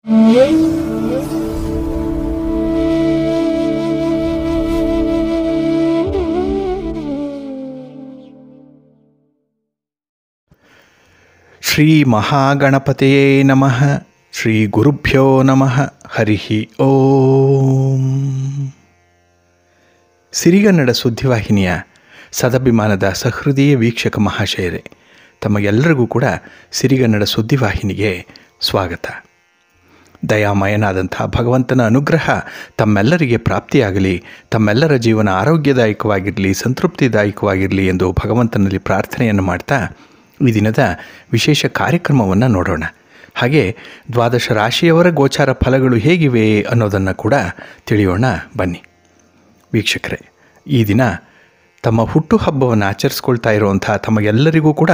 ಶ್ರೀ ಮಹಾಗಣಪತಿಯೇ ನಮಃ. ಶ್ರೀ ಗುರುಭ್ಯೋ ನಮಃ. ಹರಿ ಓಂ. ಸಿರಿಗನ್ನಡ ಸುದ್ದಿವಾಹಿನಿಯ ಸದಭಿಮಾನದ ಸಹೃದಯ ವೀಕ್ಷಕ ಮಹಾಶಯರೇ, ತಮಗೆಲ್ಲರಿಗೂ ಕೂಡ ಸಿರಿಗನ್ನಡ ಸುದ್ದಿವಾಹಿನಿಗೆ ಸ್ವಾಗತ. ದಯಾಮಯನಾದಂಥ ಭಗವಂತನ ಅನುಗ್ರಹ ತಮ್ಮೆಲ್ಲರಿಗೆ ಪ್ರಾಪ್ತಿಯಾಗಲಿ, ತಮ್ಮೆಲ್ಲರ ಜೀವನ ಆರೋಗ್ಯದಾಯಕವಾಗಿರಲಿ, ಸಂತೃಪ್ತಿದಾಯಕವಾಗಿರಲಿ ಎಂದು ಭಗವಂತನಲ್ಲಿ ಪ್ರಾರ್ಥನೆಯನ್ನು ಮಾಡ್ತಾ ಈ ದಿನದ ವಿಶೇಷ ಕಾರ್ಯಕ್ರಮವನ್ನು ನೋಡೋಣ. ಹಾಗೆ ದ್ವಾದಶ ರಾಶಿಯವರ ಗೋಚಾರ ಫಲಗಳು ಹೇಗಿವೆ ಅನ್ನೋದನ್ನು ಕೂಡ ತಿಳಿಯೋಣ ಬನ್ನಿ. ವೀಕ್ಷಕರೇ, ಈ ದಿನ ತಮ್ಮ ಹುಟ್ಟುಹಬ್ಬವನ್ನು ಆಚರಿಸ್ಕೊಳ್ತಾ ಇರುವಂಥ ತಮಗೆಲ್ಲರಿಗೂ ಕೂಡ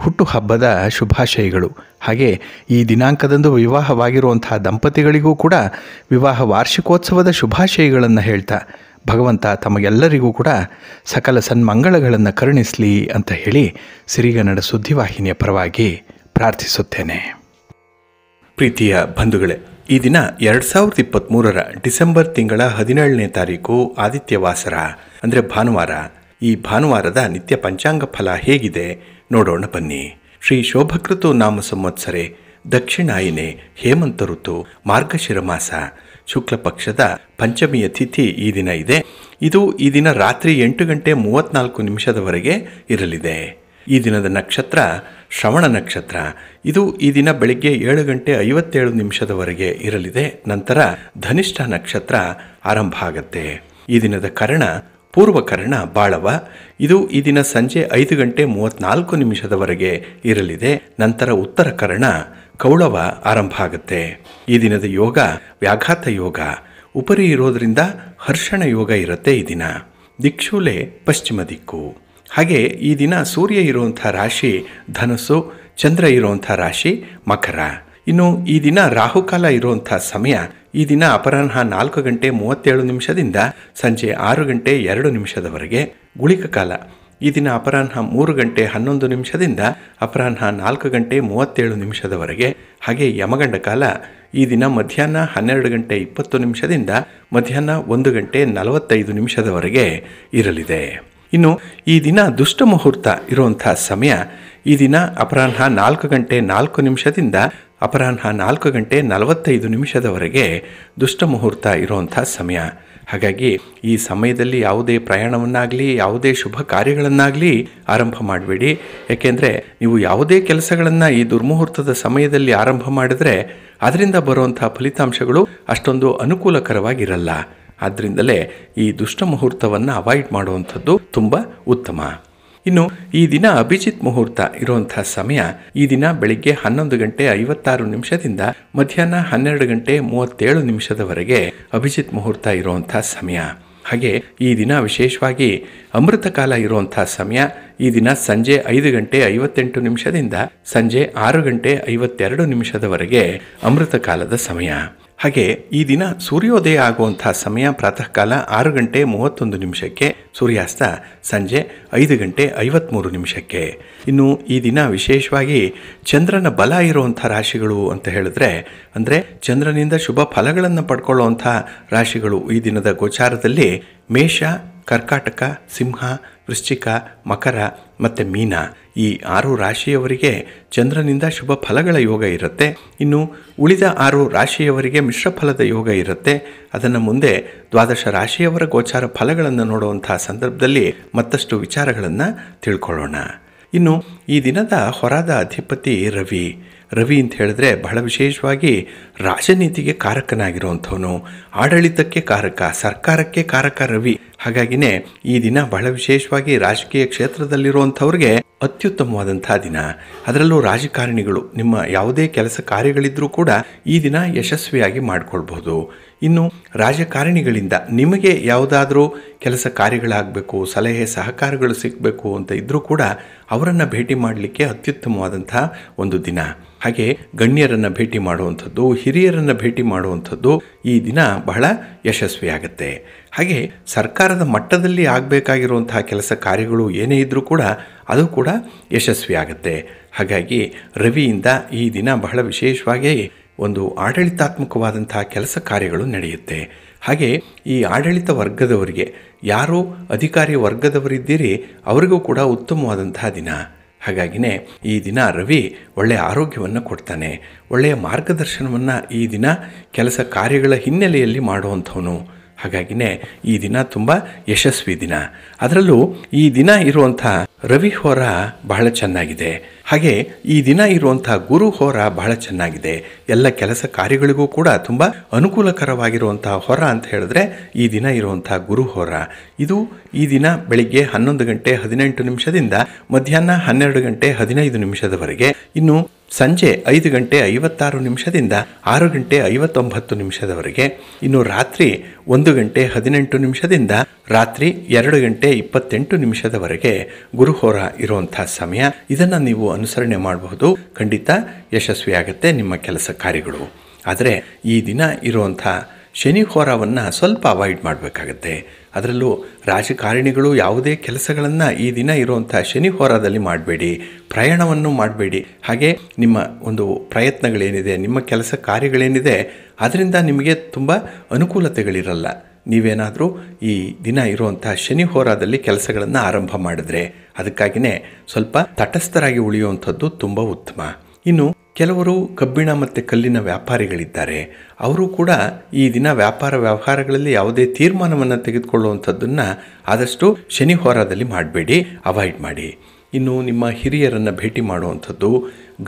ಹುಟ್ಟುಹಬ್ಬದ ಶುಭಾಶಯಗಳು. ಹಾಗೆ ಈ ದಿನಾಂಕದಂದು ವಿವಾಹವಾಗಿರುವಂಥ ದಂಪತಿಗಳಿಗೂ ಕೂಡ ವಿವಾಹ ವಾರ್ಷಿಕೋತ್ಸವದ ಶುಭಾಶಯಗಳನ್ನು ಹೇಳ್ತಾ ಭಗವಂತ ತಮಗೆಲ್ಲರಿಗೂ ಕೂಡ ಸಕಲ ಸನ್ಮಂಗಳಗಳನ್ನು ಕರುಣಿಸಲಿ ಅಂತ ಹೇಳಿ ಸಿರಿಗನ್ನಡ ಸುದ್ದಿವಾಹಿನಿಯ ಪರವಾಗಿ ಪ್ರಾರ್ಥಿಸುತ್ತೇನೆ. ಪ್ರೀತಿಯ ಬಂಧುಗಳೇ, ಈ ದಿನ 2023 ಡಿಸೆಂಬರ್ ತಿಂಗಳ 17ನೇ ತಾರೀಕು ಆದಿತ್ಯವಾಸರ ಅಂದರೆ ಭಾನುವಾರ. ಈ ಭಾನುವಾರದ ನಿತ್ಯ ಪಂಚಾಂಗ ಫಲ ಹೇಗಿದೆ ನೋಡೋಣ ಬನ್ನಿ. ಶ್ರೀ ಶೋಭಕೃತು ನಾಮ ಸಂವತ್ಸರೆ, ದಕ್ಷಿಣಾಯಿನೆ, ಹೇಮಂತ ಋತು, ಮಾರ್ಗಶಿರ ಮಾಸ, ಶುಕ್ಲ ಪಕ್ಷದ ಪಂಚಮಿಯ ತಿಥಿ ಈ ದಿನ ಇದೆ. ಇದು ಈ ದಿನ ರಾತ್ರಿ 8:34 ಇರಲಿದೆ. ಈ ದಿನದ ನಕ್ಷತ್ರ ಶ್ರವಣ ನಕ್ಷತ್ರ. ಇದು ಈ ದಿನ ಬೆಳಗ್ಗೆ 7:57 ಇರಲಿದೆ. ನಂತರ ಧನಿಷ್ಠ ನಕ್ಷತ್ರ ಆರಂಭ ಆಗತ್ತೆ. ಈ ದಿನದ ಕರ್ಣ ಪೂರ್ವಕರ್ಣ ಬಾಳವ. ಇದು ಈ ದಿನ ಸಂಜೆ 5:34 ಇರಲಿದೆ. ನಂತರ ಉತ್ತರ ಕರ್ಣ ಕೌಳವ ಆರಂಭ ಆಗುತ್ತೆ. ಈ ದಿನದ ಯೋಗ ವ್ಯಾಘಾತ ಯೋಗ. ಉಪರಿ ಇರೋದ್ರಿಂದ ಹರ್ಷಣ ಯೋಗ ಇರುತ್ತೆ. ಈ ದಿನ ದಿಕ್ಷೂಲೆ ಪಶ್ಚಿಮ ದಿಕ್ಕು. ಹಾಗೆ ಈ ದಿನ ಸೂರ್ಯ ಇರುವಂಥ ರಾಶಿ ಧನಸ್ಸು, ಚಂದ್ರ ಇರುವಂಥ ರಾಶಿ ಮಕರ. ಇನ್ನು ಈ ದಿನ ರಾಹುಕಾಲ ಇರುವಂಥ ಸಮಯ ಈ ದಿನ ಅಪರಾಹ್ನ 4:37 ಸಂಜೆ 6:02 ಗುಳಿಕ ಕಾಲ ಈ ದಿನ ಅಪರಾಹ್ನ 3:11 ಅಪರಾಹ್ನ 4:37 ಹಾಗೆ ಯಮಗಂಡ ಕಾಲ ಈ ದಿನ ಮಧ್ಯಾಹ್ನ 12:20 ಮಧ್ಯಾಹ್ನ 1:45 ಇರಲಿದೆ. ಇನ್ನು ಈ ದಿನ ದುಷ್ಟ ಮುಹೂರ್ತ ಇರುವಂಥ ಸಮಯ ಈ ದಿನ ಅಪರಾಹ್ನ 4:04 ಅಪರಾಹ್ನ 4:45 ದುಷ್ಟ ಮುಹೂರ್ತ ಇರುವಂಥ ಸಮಯ. ಹಾಗಾಗಿ ಈ ಸಮಯದಲ್ಲಿ ಯಾವುದೇ ಪ್ರಯಾಣವನ್ನಾಗಲಿ ಯಾವುದೇ ಶುಭ ಕಾರ್ಯಗಳನ್ನಾಗಲಿ ಆರಂಭ ಮಾಡಬೇಡಿ. ಏಕೆಂದರೆ ನೀವು ಯಾವುದೇ ಕೆಲಸಗಳನ್ನು ಈ ದುರ್ಮುಹೂರ್ತದ ಸಮಯದಲ್ಲಿ ಆರಂಭ ಮಾಡಿದರೆ ಅದರಿಂದ ಬರುವಂಥ ಫಲಿತಾಂಶಗಳು ಅಷ್ಟೊಂದು ಅನುಕೂಲಕರವಾಗಿರಲ್ಲ. ಆದ್ದರಿಂದಲೇ ಈ ದುಷ್ಟ ಮುಹೂರ್ತವನ್ನು ಅವಾಯ್ಡ್ ಮಾಡುವಂಥದ್ದು ತುಂಬ ಉತ್ತಮ. ಇನ್ನು ಈ ದಿನ ಅಭಿಜಿತ್ ಮುಹೂರ್ತ ಇರುವಂಥ ಸಮಯ ಈ ದಿನ ಬೆಳಿಗ್ಗೆ 11:56 ಮಧ್ಯಾಹ್ನ 12:37 ಅಭಿಜಿತ್ ಮುಹೂರ್ತ ಇರುವಂಥ ಸಮಯ. ಹಾಗೆ ಈ ದಿನ ವಿಶೇಷವಾಗಿ ಅಮೃತ ಕಾಲ ಇರುವಂಥ ಸಮಯ ಈ ದಿನ ಸಂಜೆ 5:58 ಸಂಜೆ 6:52 ಅಮೃತ ಕಾಲದ ಸಮಯ. ಹಾಗೆ ಈ ದಿನ ಸೂರ್ಯೋದಯ ಆಗುವಂಥ ಸಮಯ ಪ್ರಾತಃ ಕಾಲ 6:31 ಸೂರ್ಯಾಸ್ತ ಸಂಜೆ 5:53. ಇನ್ನು ಈ ದಿನ ವಿಶೇಷವಾಗಿ ಚಂದ್ರನ ಬಲ ಇರುವಂಥ ರಾಶಿಗಳು ಅಂತ ಹೇಳಿದ್ರೆ ಅಂದರೆ ಚಂದ್ರನಿಂದ ಶುಭ ಫಲಗಳನ್ನು ಪಡ್ಕೊಳ್ಳುವಂಥ ರಾಶಿಗಳು ಈ ದಿನದ ಗೋಚಾರದಲ್ಲಿ ಮೇಷ, ಕರ್ಕಾಟಕ, ಸಿಂಹ, ವೃಶ್ಚಿಕ, ಮಕರ ಮತ್ತು ಮೀನ ಈ 6 ರಾಶಿಯವರಿಗೆ ಚಂದ್ರನಿಂದ ಶುಭ ಫಲಗಳ ಯೋಗ ಇರುತ್ತೆ. ಇನ್ನು ಉಳಿದ 6 ರಾಶಿಯವರಿಗೆ ಮಿಶ್ರ ಫಲದ ಯೋಗ ಇರುತ್ತೆ. ಅದನ್ನು ಮುಂದೆ ದ್ವಾದಶ ರಾಶಿಯವರ ಗೋಚಾರ ಫಲಗಳನ್ನು ನೋಡುವಂಥ ಸಂದರ್ಭದಲ್ಲಿ ಮತ್ತಷ್ಟು ವಿಚಾರಗಳನ್ನು ತಿಳ್ಕೊಳ್ಳೋಣ. ಇನ್ನು ಈ ದಿನದ ಹೊರದ ಅಧಿಪತಿ ರವಿ. ರವಿ ಅಂತ ಹೇಳಿದ್ರೆ ಬಹಳ ವಿಶೇಷವಾಗಿ ರಾಜನೀತಿಗೆ ಕಾರಕನಾಗಿರುವಂಥವನು, ಆಡಳಿತಕ್ಕೆ ಕಾರಕ, ಸರ್ಕಾರಕ್ಕೆ ಕಾರಕ ರವಿ. ಹಾಗಾಗಿನೇ ಈ ದಿನ ಬಹಳ ವಿಶೇಷವಾಗಿ ರಾಜಕೀಯ ಕ್ಷೇತ್ರದಲ್ಲಿರುವಂಥವ್ರಿಗೆ ಅತ್ಯುತ್ತಮವಾದಂಥ ದಿನ. ಅದರಲ್ಲೂ ರಾಜಕಾರಣಿಗಳು ನಿಮ್ಮ ಯಾವುದೇ ಕೆಲಸ ಕಾರ್ಯಗಳಿದ್ರೂ ಕೂಡ ಈ ದಿನ ಯಶಸ್ವಿಯಾಗಿ ಮಾಡಿಕೊಳ್ಬಹುದು. ಇನ್ನು ರಾಜಕಾರಣಿಗಳಿಂದ ನಿಮಗೆ ಯಾವುದಾದ್ರೂ ಕೆಲಸ ಕಾರ್ಯಗಳಾಗಬೇಕು, ಸಲಹೆ ಸಹಕಾರಗಳು ಸಿಗಬೇಕು ಅಂತ ಇದ್ದರೂ ಕೂಡ ಅವರನ್ನು ಭೇಟಿ ಮಾಡಲಿಕ್ಕೆ ಅತ್ಯುತ್ತಮವಾದಂಥ ಒಂದು ದಿನ. ಹಾಗೆ ಗಣ್ಯರನ್ನು ಭೇಟಿ ಮಾಡುವಂಥದ್ದು, ಹಿರಿಯರನ್ನು ಭೇಟಿ ಮಾಡುವಂಥದ್ದು ಈ ದಿನ ಬಹಳ ಯಶಸ್ವಿಯಾಗುತ್ತೆ. ಹಾಗೆ ಸರ್ಕಾರದ ಮಟ್ಟದಲ್ಲಿ ಆಗಬೇಕಾಗಿರುವಂತಹ ಕೆಲಸ ಕಾರ್ಯಗಳು ಏನೇ ಇದ್ದರೂ ಕೂಡ ಅದು ಕೂಡ ಯಶಸ್ವಿಯಾಗುತ್ತೆ. ಹಾಗಾಗಿ ರವಿಯಿಂದ ಈ ದಿನ ಬಹಳ ವಿಶೇಷವಾಗಿ ಒಂದು ಆಡಳಿತಾತ್ಮಕವಾದಂತಹ ಕೆಲಸ ಕಾರ್ಯಗಳು ನಡೆಯುತ್ತೆ. ಹಾಗೆ ಈ ಆಡಳಿತ ವರ್ಗದವರಿಗೆ, ಯಾರು ಅಧಿಕಾರಿ ವರ್ಗದವರಿದ್ದೀರಿ ಅವರಿಗೂ ಕೂಡ ಉತ್ತಮವಾದಂತಹ ದಿನ. ಹಾಗಾಗಿನೇ ಈ ದಿನ ರವಿ ಒಳ್ಳೆಯ ಆರೋಗ್ಯವನ್ನು ಕೊಡ್ತಾನೆ. ಒಳ್ಳೆಯ ಮಾರ್ಗದರ್ಶನವನ್ನು ಈ ದಿನ ಕೆಲಸ ಕಾರ್ಯಗಳ ಹಿನ್ನೆಲೆಯಲ್ಲಿ ಮಾಡುವಂಥವನು. ಹಾಗಾಗಿನೇ ಈ ದಿನ ತುಂಬ ಯಶಸ್ವಿ ದಿನ. ಅದರಲ್ಲೂ ಈ ದಿನ ಇರುವಂಥ ರವಿ ಹೋರ ಬಹಳ ಚೆನ್ನಾಗಿದೆ. ಹಾಗೆ ಈ ದಿನ ಇರುವಂಥ ಗುರು ಹೋರ ಬಹಳ ಚೆನ್ನಾಗಿದೆ. ಎಲ್ಲ ಕೆಲಸ ಕಾರ್ಯಗಳಿಗೂ ಕೂಡ ತುಂಬ ಅನುಕೂಲಕರವಾಗಿರುವಂತಹ ಹೊರ ಅಂತ ಹೇಳಿದ್ರೆ ಈ ದಿನ ಇರುವಂಥ ಗುರು ಹೋರ. ಇದು ಈ ದಿನ ಬೆಳಿಗ್ಗೆ 11 ಗಂಟೆ 18 ನಿಮಿಷದಿಂದ ಮಧ್ಯಾಹ್ನ 12 ಗಂಟೆ 15 ನಿಮಿಷದವರೆಗೆ, ಇನ್ನು ಸಂಜೆ 5 ಗಂಟೆ 56 ನಿಮಿಷದಿಂದ 6 ಗಂಟೆ 59 ನಿಮಿಷದವರೆಗೆ, ಇನ್ನು ರಾತ್ರಿ 1 ಗಂಟೆ 18 ನಿಮಿಷದಿಂದ ರಾತ್ರಿ 2 ಗಂಟೆ 28 ನಿಮಿಷದವರೆಗೆ ಗುರುಹೋರ ಇರುವಂಥ ಸಮಯ. ಇದನ್ನು ನೀವು ಅನುಸರಣೆ ಮಾಡಬಹುದು. ಖಂಡಿತ ಯಶಸ್ವಿಯಾಗುತ್ತೆ ನಿಮ್ಮ ಕೆಲಸ ಕಾರ್ಯಗಳು. ಆದರೆ ಈ ದಿನ ಇರುವಂಥ ಶನಿ ಹೋರವನ್ನು ಸ್ವಲ್ಪ ಅವಾಯ್ಡ್ ಮಾಡಬೇಕಾಗತ್ತೆ. ಅದರಲ್ಲೂ ರಾಜಕಾರಣಿಗಳು ಯಾವುದೇ ಕೆಲಸಗಳನ್ನು ಈ ದಿನ ಇರುವಂಥ ಶನಿ ಹೋರಾದಲ್ಲಿ ಮಾಡಬೇಡಿ. ಪ್ರಯಾಣವನ್ನು ಮಾಡಬೇಡಿ. ಹಾಗೆ ನಿಮ್ಮ ಒಂದು ಪ್ರಯತ್ನಗಳೇನಿದೆ, ನಿಮ್ಮ ಕೆಲಸ ಕಾರ್ಯಗಳೇನಿದೆ, ಅದರಿಂದ ನಿಮಗೆ ತುಂಬ ಅನುಕೂಲತೆಗಳಿರಲ್ಲ. ನೀವೇನಾದರೂ ಈ ದಿನ ಇರುವಂಥ ಶನಿ ಹೋರಾದಲ್ಲಿ ಕೆಲಸಗಳನ್ನು ಆರಂಭ ಮಾಡಿದ್ರೆ ಅದಕ್ಕಾಗಿಯೇ ಸ್ವಲ್ಪ ತಟಸ್ಥರಾಗಿ ಉಳಿಯುವಂಥದ್ದು ತುಂಬ ಉತ್ತಮ. ಇನ್ನು ಕೆಲವರು ಕಬ್ಬಿಣ ಮತ್ತು ಕಲ್ಲಿನ ವ್ಯಾಪಾರಿಗಳಿದ್ದಾರೆ. ಅವರು ಕೂಡ ಈ ದಿನ ವ್ಯಾಪಾರ ವ್ಯವಹಾರಗಳಲ್ಲಿ ಯಾವುದೇ ತೀರ್ಮಾನವನ್ನು ತೆಗೆದುಕೊಳ್ಳುವಂಥದ್ದನ್ನು ಆದಷ್ಟು ಶನಿ ಹೋರಾದಲ್ಲಿ ಮಾಡಬೇಡಿ, ಅವಾಯ್ಡ್ ಮಾಡಿ. ಇನ್ನು ನಿಮ್ಮ ಹಿರಿಯರನ್ನು ಭೇಟಿ ಮಾಡುವಂಥದ್ದು,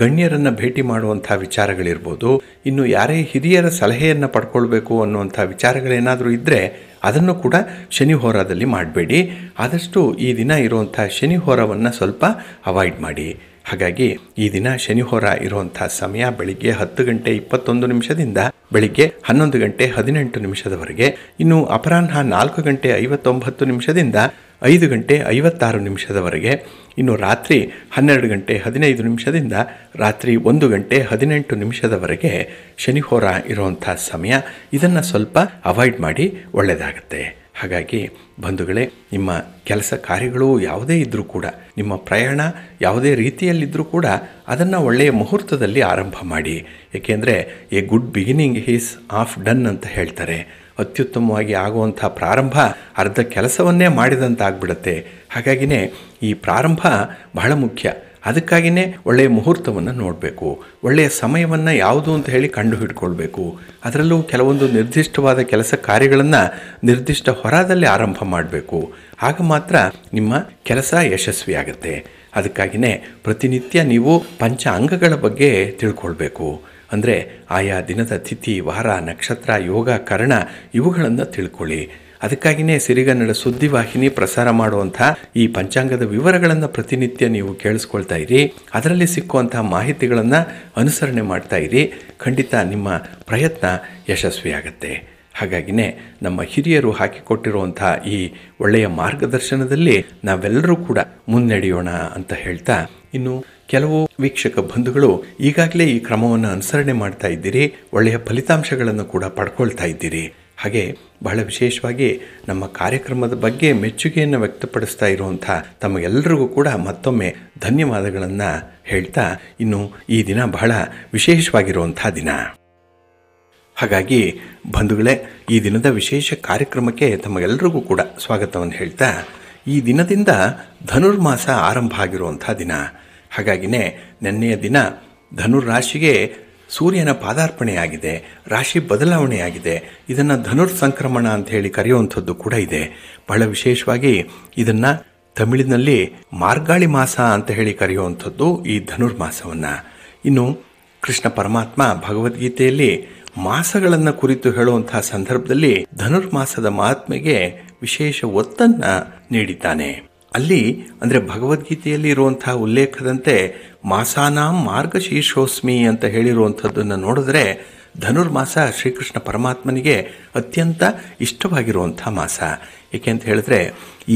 ಗಣ್ಯರನ್ನು ಭೇಟಿ ಮಾಡುವಂಥ ವಿಚಾರಗಳಿರ್ಬೋದು. ಇನ್ನು ಯಾರೇ ಹಿರಿಯರ ಸಲಹೆಯನ್ನು ಪಡ್ಕೊಳ್ಬೇಕು ಅನ್ನುವಂಥ ವಿಚಾರಗಳೇನಾದರೂ ಇದ್ದರೆ ಅದನ್ನು ಕೂಡ ಶನಿ ಹೋರಾದಲ್ಲಿ ಮಾಡಬೇಡಿ. ಆದಷ್ಟು ಈ ದಿನ ಇರುವಂಥ ಶನಿ ಹೋರವನ್ನು ಸ್ವಲ್ಪ ಅವಾಯ್ಡ್ ಮಾಡಿ. ಹಾಗಾಗಿ ಈ ದಿನ ಶನಿ ಹೋರ ಇರುವಂಥ ಸಮಯ ಬೆಳಿಗ್ಗೆ 10 ಗಂಟೆ 21 ನಿಮಿಷದಿಂದ ಬೆಳಿಗ್ಗೆ 11 ಗಂಟೆ 18 ನಿಮಿಷದವರೆಗೆ, ಇನ್ನು ಅಪರಾಹ್ನ 4 ಗಂಟೆ 59 ನಿಮಿಷದಿಂದ 5 ಗಂಟೆ 56 ನಿಮಿಷದವರೆಗೆ, ಇನ್ನು ರಾತ್ರಿ 12 ಗಂಟೆ 15 ನಿಮಿಷದಿಂದ ರಾತ್ರಿ 1 ಗಂಟೆ 18 ನಿಮಿಷದವರೆಗೆ ಶನಿ ಹೋರ ಇರುವಂಥ ಸಮಯ. ಇದನ್ನು ಸ್ವಲ್ಪ ಅವಾಯ್ಡ್ ಮಾಡಿ ಒಳ್ಳೆಯದಾಗತ್ತೆ. ಹಾಗಾಗಿ ಬಂಧುಗಳೇ, ನಿಮ್ಮ ಕೆಲಸ ಕಾರ್ಯಗಳು ಯಾವುದೇ ಇದ್ದರೂ ಕೂಡ, ನಿಮ್ಮ ಪ್ರಯಾಣ ಯಾವುದೇ ರೀತಿಯಲ್ಲಿದ್ದರೂ ಕೂಡ ಅದನ್ನು ಒಳ್ಳೆಯ ಮುಹೂರ್ತದಲ್ಲಿ ಆರಂಭ ಮಾಡಿ. ಏಕೆಂದರೆ A good beginning is of done ಅಂತ ಹೇಳ್ತಾರೆ. ಅತ್ಯುತ್ತಮವಾಗಿ ಆಗುವಂಥ ಪ್ರಾರಂಭ ಅರ್ಧ ಕೆಲಸವನ್ನೇ ಮಾಡಿದಂತಾಗ್ಬಿಡುತ್ತೆ. ಹಾಗಾಗಿನೇ ಈ ಪ್ರಾರಂಭ ಬಹಳ ಮುಖ್ಯ. ಅದಕ್ಕಾಗಿಯೇ ಒಳ್ಳೆಯ ಮುಹೂರ್ತವನ್ನು ನೋಡಬೇಕು. ಒಳ್ಳೆಯ ಸಮಯವನ್ನು ಯಾವುದು ಅಂತ ಹೇಳಿ ಕಂಡು ಹಿಡ್ಕೊಳ್ಬೇಕು. ಅದರಲ್ಲೂ ಕೆಲವೊಂದು ನಿರ್ದಿಷ್ಟವಾದ ಕೆಲಸ ಕಾರ್ಯಗಳನ್ನು ನಿರ್ದಿಷ್ಟ ಹೊರದಲ್ಲಿ ಆರಂಭ ಮಾಡಬೇಕು. ಆಗ ಮಾತ್ರ ನಿಮ್ಮ ಕೆಲಸ ಯಶಸ್ವಿಯಾಗುತ್ತೆ. ಅದಕ್ಕಾಗಿಯೇ ಪ್ರತಿನಿತ್ಯ ನೀವು ಪಂಚ ಅಂಗಗಳ ಬಗ್ಗೆ ತಿಳ್ಕೊಳ್ಬೇಕು. ಅಂದರೆ ಆಯಾ ದಿನದ ತಿಥಿ, ವಾರ, ನಕ್ಷತ್ರ, ಯೋಗ, ಕರ್ಣ ಇವುಗಳನ್ನು ತಿಳ್ಕೊಳ್ಳಿ. ಅದಕ್ಕಾಗಿಯೇ ಸಿರಿಗನ್ನಡ ಸುದ್ದಿವಾಹಿನಿ ಪ್ರಸಾರ ಮಾಡುವಂಥ ಈ ಪಂಚಾಂಗದ ವಿವರಗಳನ್ನು ಪ್ರತಿನಿತ್ಯ ನೀವು ಕೇಳಿಸ್ಕೊಳ್ತಾ ಇರಿ. ಅದರಲ್ಲಿ ಸಿಕ್ಕುವಂಥ ಮಾಹಿತಿಗಳನ್ನು ಅನುಸರಣೆ ಮಾಡ್ತಾ ಇರಿ. ಖಂಡಿತ ನಿಮ್ಮ ಪ್ರಯತ್ನ ಯಶಸ್ವಿಯಾಗತ್ತೆ. ಹಾಗಾಗಿನೇ ನಮ್ಮ ಹಿರಿಯರು ಹಾಕಿಕೊಟ್ಟಿರುವಂಥ ಈ ಒಳ್ಳೆಯ ಮಾರ್ಗದರ್ಶನದಲ್ಲಿ ನಾವೆಲ್ಲರೂ ಕೂಡ ಮುನ್ನಡೆಯೋಣ ಅಂತ ಹೇಳ್ತಾ, ಇನ್ನು ಕೆಲವು ವೀಕ್ಷಕ ಬಂಧುಗಳು ಈಗಾಗಲೇ ಈ ಕ್ರಮವನ್ನು ಅನುಸರಣೆ ಮಾಡ್ತಾ ಇದ್ದೀರಿ, ಒಳ್ಳೆಯ ಫಲಿತಾಂಶಗಳನ್ನು ಕೂಡ ಪಡ್ಕೊಳ್ತಾ ಇದ್ದೀರಿ. ಹಾಗೆ ಬಹಳ ವಿಶೇಷವಾಗಿ ನಮ್ಮ ಕಾರ್ಯಕ್ರಮದ ಬಗ್ಗೆ ಮೆಚ್ಚುಗೆಯನ್ನು ವ್ಯಕ್ತಪಡಿಸ್ತಾ ಇರುವಂಥ ತಮಗೆಲ್ಲರಿಗೂ ಕೂಡ ಮತ್ತೊಮ್ಮೆ ಧನ್ಯವಾದಗಳನ್ನು ಹೇಳ್ತಾ, ಇನ್ನು ಈ ದಿನ ಬಹಳ ವಿಶೇಷವಾಗಿರುವಂಥ ದಿನ. ಹಾಗಾಗಿ ಬಂಧುಗಳೇ, ಈ ದಿನದ ವಿಶೇಷ ಕಾರ್ಯಕ್ರಮಕ್ಕೆ ತಮಗೆಲ್ಲರಿಗೂ ಕೂಡ ಸ್ವಾಗತವನ್ನು ಹೇಳ್ತಾ, ಈ ದಿನದಿಂದ ಧನುರ್ಮಾಸ ಆರಂಭ ಆಗಿರುವಂಥ ದಿನ. ಹಾಗಾಗಿನೇ ನೆನ್ನೆಯ ದಿನ ಧನುರ್ರಾಶಿಗೆ ಸೂರ್ಯನ ಪಾದಾರ್ಪಣೆಯಾಗಿದೆ, ರಾಶಿ ಬದಲಾವಣೆಯಾಗಿದೆ. ಇದನ್ನು ಧನುರ್ ಸಂಕ್ರಮಣ ಅಂತ ಹೇಳಿ ಕರೆಯುವಂಥದ್ದು ಕೂಡ ಇದೆ. ಬಹಳ ವಿಶೇಷವಾಗಿ ಇದನ್ನು ತಮಿಳಿನಲ್ಲಿ ಮಾರ್ಗಾಳಿ ಮಾಸ ಅಂತ ಹೇಳಿ ಕರೆಯುವಂಥದ್ದು ಈ ಧನುರ್ಮಾಸವನ್ನು. ಇನ್ನು ಕೃಷ್ಣ ಪರಮಾತ್ಮ ಭಗವದ್ಗೀತೆಯಲ್ಲಿ ಮಾಸಗಳನ್ನು ಕುರಿತು ಹೇಳುವಂಥ ಸಂದರ್ಭದಲ್ಲಿ ಧನುರ್ಮಾಸದ ಮಹಾತ್ಮೆಗೆ ವಿಶೇಷ ಒತ್ತನ್ನು ನೀಡಿದ್ದಾನೆ. ಅಲ್ಲಿ ಅಂದರೆ ಭಗವದ್ಗೀತೆಯಲ್ಲಿ ಇರುವಂತಹ ಉಲ್ಲೇಖದಂತೆ ಮಾಸಾನಾಂ ಮಾರ್ಗಶೀರ್ಷೋಸ್ಮಿ ಅಂತ ಹೇಳಿರುವಂಥದ್ದನ್ನು ನೋಡಿದ್ರೆ ಧನುರ್ಮಾಸ ಶ್ರೀಕೃಷ್ಣ ಪರಮಾತ್ಮನಿಗೆ ಅತ್ಯಂತ ಇಷ್ಟವಾಗಿರುವಂಥ ಮಾಸ. ಏಕೆ ಅಂತ ಹೇಳಿದ್ರೆ